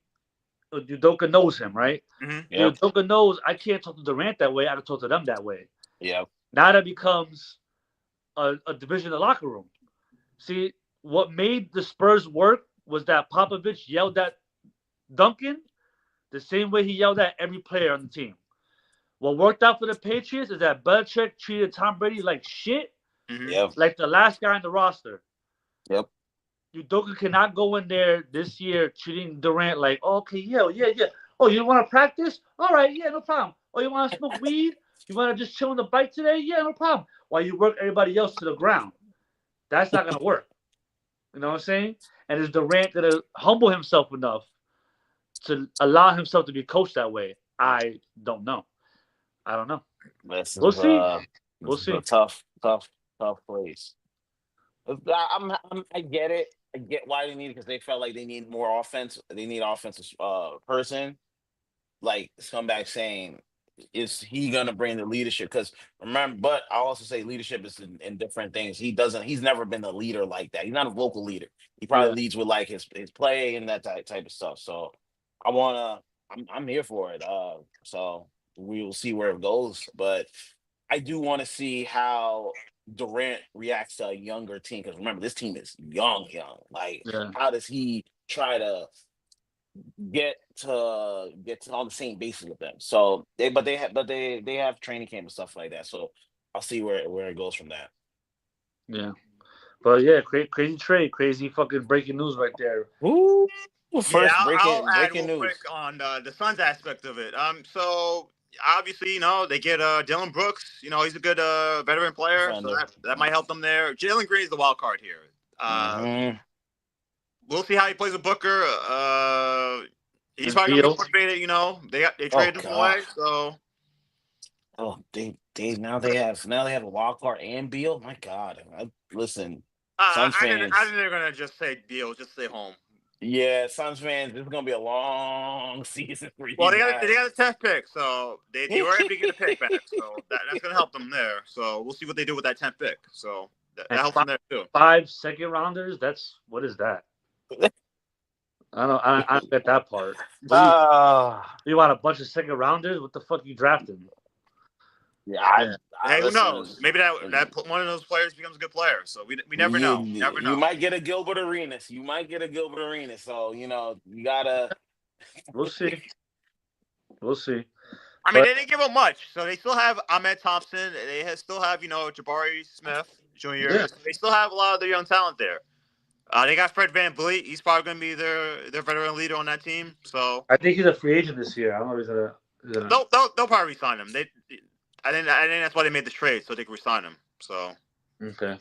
[SPEAKER 1] Udoka knows him, right?
[SPEAKER 3] Mm-hmm.
[SPEAKER 2] Yep.
[SPEAKER 1] Udoka knows I can't talk to Durant that way. I can talk to them that way.
[SPEAKER 2] Yep.
[SPEAKER 1] Now that becomes a division in the locker room. See, what made the Spurs work was that Popovich yelled at Duncan the same way he yelled at every player on the team. What worked out for the Patriots is that Belichick treated Tom Brady like shit,
[SPEAKER 3] Mhm.
[SPEAKER 2] Yep.
[SPEAKER 1] like the last guy on the roster.
[SPEAKER 2] Yep.
[SPEAKER 1] Udoka cannot go in there this year treating Durant like, oh, okay, yeah. Oh, you want to practice? All right, yeah, no problem. Oh, you want to smoke weed? You want to just chill on the bike today? Yeah, no problem. While you work everybody else to the ground. That's not going to work. You know what I'm saying? And is Durant going to humble himself enough to allow himself to be coached that way? I don't know. I don't know.
[SPEAKER 2] This
[SPEAKER 1] We'll
[SPEAKER 2] is
[SPEAKER 1] see. We'll
[SPEAKER 2] this is a
[SPEAKER 1] see.
[SPEAKER 2] tough place. I get it. I get why they need it because they felt like they need more offense. They need offensive person. Like scumbag saying, is he gonna bring the leadership? Because remember, but I also say leadership is in different things. He's never been a leader like that. He's not a vocal leader. He
[SPEAKER 1] Yeah.
[SPEAKER 2] probably leads with like his play and that type of stuff. So I'm here for it. So we will see where it goes. But I do want to see how Durant reacts to a younger team. Because remember, this team is young. Like,
[SPEAKER 1] Yeah.
[SPEAKER 2] how does he try to get to on the same basis with them. So they have training camp and stuff like that. So I'll see where it goes from that.
[SPEAKER 1] Yeah. But yeah, crazy trade. Crazy fucking breaking news right there.
[SPEAKER 2] Ooh,
[SPEAKER 3] Yeah,
[SPEAKER 2] first
[SPEAKER 3] I'll add
[SPEAKER 2] breaking
[SPEAKER 3] real quick
[SPEAKER 2] news.
[SPEAKER 3] on the Suns aspect of it. So obviously, they get Dylan Brooks. He's a good veteran player, so
[SPEAKER 2] Defender.
[SPEAKER 3] that might help them there. Jalen Green is the wild card here.
[SPEAKER 2] Mm-hmm.
[SPEAKER 3] We'll see how he plays with Booker. He's
[SPEAKER 1] And
[SPEAKER 3] probably gonna be
[SPEAKER 1] Beal.
[SPEAKER 3] motivated. They
[SPEAKER 2] Oh
[SPEAKER 3] traded him
[SPEAKER 2] God.
[SPEAKER 3] away, so
[SPEAKER 2] Oh, they now they have a wild card and Beal. My God. Listen, Suns
[SPEAKER 3] I
[SPEAKER 2] fans.
[SPEAKER 3] think they're gonna just say deal, just stay home.
[SPEAKER 2] Yeah, Suns fans. This is gonna be a long season for
[SPEAKER 3] Well,
[SPEAKER 2] you
[SPEAKER 3] they
[SPEAKER 2] guys.
[SPEAKER 3] got a test pick, so they were able to get a pick back, so that's gonna help them there. So we'll see what they do with that 10th pick. So that
[SPEAKER 1] And
[SPEAKER 3] helps them there too.
[SPEAKER 1] five second rounders. That's what is that? I don't get that part. What do
[SPEAKER 2] Ah.
[SPEAKER 1] you want a bunch of second rounders? What the fuck you drafting?
[SPEAKER 2] Yeah,
[SPEAKER 1] Yeah.
[SPEAKER 3] Hey, who
[SPEAKER 2] listen.
[SPEAKER 3] knows? Maybe that one of those players becomes a good player. So we never know. Never
[SPEAKER 2] You
[SPEAKER 3] know.
[SPEAKER 2] might get a Gilbert Arenas. You might get a Gilbert Arenas. So you gotta.
[SPEAKER 1] We'll see. We'll see.
[SPEAKER 3] I mean,
[SPEAKER 1] But
[SPEAKER 3] they didn't give up much, so they still have Ahmed Thompson. Still have Jabari Smith Jr.
[SPEAKER 1] yeah,
[SPEAKER 3] So they still have a lot of their young talent there. They got Fred VanVleet. He's probably going to be their veteran leader on that team. So
[SPEAKER 1] I think he's a free agent this year. I don't know if he's gonna.
[SPEAKER 3] they'll probably resign him. I think that's why they made the trade, so they can resign him. So
[SPEAKER 1] Okay.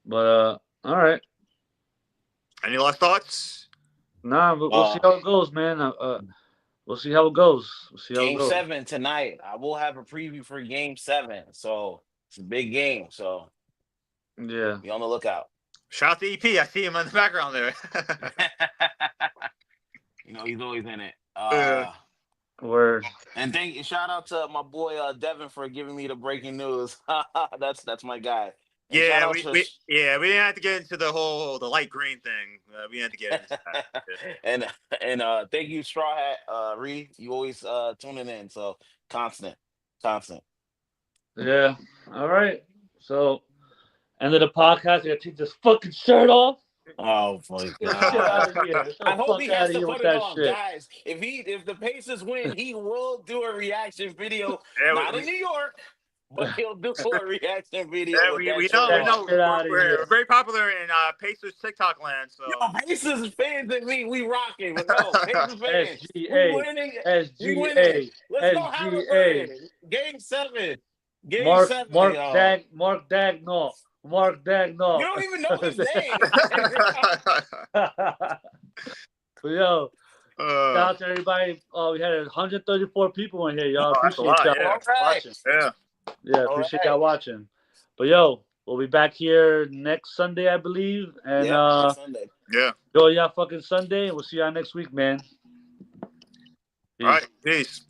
[SPEAKER 1] But all right.
[SPEAKER 3] any last thoughts?
[SPEAKER 1] Nah, but we'll see how it goes, man. We'll see how it goes. We'll see how it
[SPEAKER 2] Game
[SPEAKER 1] goes.
[SPEAKER 2] 7 tonight. I will have a preview for Game 7. So it's a big game. So
[SPEAKER 1] Yeah.
[SPEAKER 2] be on the lookout.
[SPEAKER 3] Shout out to EP. I see him in the background there.
[SPEAKER 2] He's always in it.
[SPEAKER 1] Word.
[SPEAKER 2] And shout out to my boy Devin for giving me the breaking news. That's my guy. And shout
[SPEAKER 3] Yeah,
[SPEAKER 2] out
[SPEAKER 3] we didn't have to get into the light green thing. We had to get into that.
[SPEAKER 2] and thank you, Straw Hat Reed. You always tuning in. So constant.
[SPEAKER 1] Yeah. All right. So, end of the podcast. I gotta take this fucking shirt off.
[SPEAKER 2] Oh my
[SPEAKER 1] Get the shit out
[SPEAKER 2] God.
[SPEAKER 1] of here. Get
[SPEAKER 2] I
[SPEAKER 1] the
[SPEAKER 2] hope
[SPEAKER 1] fuck
[SPEAKER 2] he
[SPEAKER 1] out
[SPEAKER 2] has
[SPEAKER 1] of
[SPEAKER 2] to
[SPEAKER 1] here
[SPEAKER 2] put
[SPEAKER 1] with
[SPEAKER 2] it
[SPEAKER 1] that
[SPEAKER 2] on,
[SPEAKER 1] shit.
[SPEAKER 2] guys. If the Pacers win, he will do a reaction video.
[SPEAKER 3] Yeah,
[SPEAKER 2] Not in New York, but he'll do a reaction video
[SPEAKER 3] Yeah,
[SPEAKER 2] with
[SPEAKER 3] we
[SPEAKER 2] that
[SPEAKER 3] know,
[SPEAKER 2] shirt
[SPEAKER 3] we
[SPEAKER 2] on.
[SPEAKER 3] know.
[SPEAKER 1] Get outta here.
[SPEAKER 3] We're very popular in Pacers TikTok land. So
[SPEAKER 2] Yo, Pacers fans and we rocking. But no, Pacers fans, we
[SPEAKER 1] SGA.
[SPEAKER 2] winning. We winning.
[SPEAKER 1] SGA.
[SPEAKER 2] Let's go
[SPEAKER 1] SGA.
[SPEAKER 2] Halliburton. Game 7. Game
[SPEAKER 1] Mark
[SPEAKER 2] 7,
[SPEAKER 1] Mark
[SPEAKER 2] yo.
[SPEAKER 1] Dag Mark Dagnall. Mark Dagnall.
[SPEAKER 2] You don't even know his name.
[SPEAKER 1] But yo, shout
[SPEAKER 3] uh,
[SPEAKER 1] out to everybody. We had 134 people in here, y'all.
[SPEAKER 3] that's a
[SPEAKER 1] Appreciate
[SPEAKER 3] lot.
[SPEAKER 1] y'all
[SPEAKER 3] Yeah,
[SPEAKER 2] All right.
[SPEAKER 1] watching.
[SPEAKER 3] yeah.
[SPEAKER 1] Yeah,
[SPEAKER 2] All
[SPEAKER 1] appreciate
[SPEAKER 2] right.
[SPEAKER 1] y'all watching. But yo, we'll be back here next Sunday, I believe. And
[SPEAKER 2] Yep, Sunday.
[SPEAKER 3] Yeah.
[SPEAKER 1] enjoy y'all fucking Sunday, and we'll see y'all next week, man.
[SPEAKER 3] All right. Peace.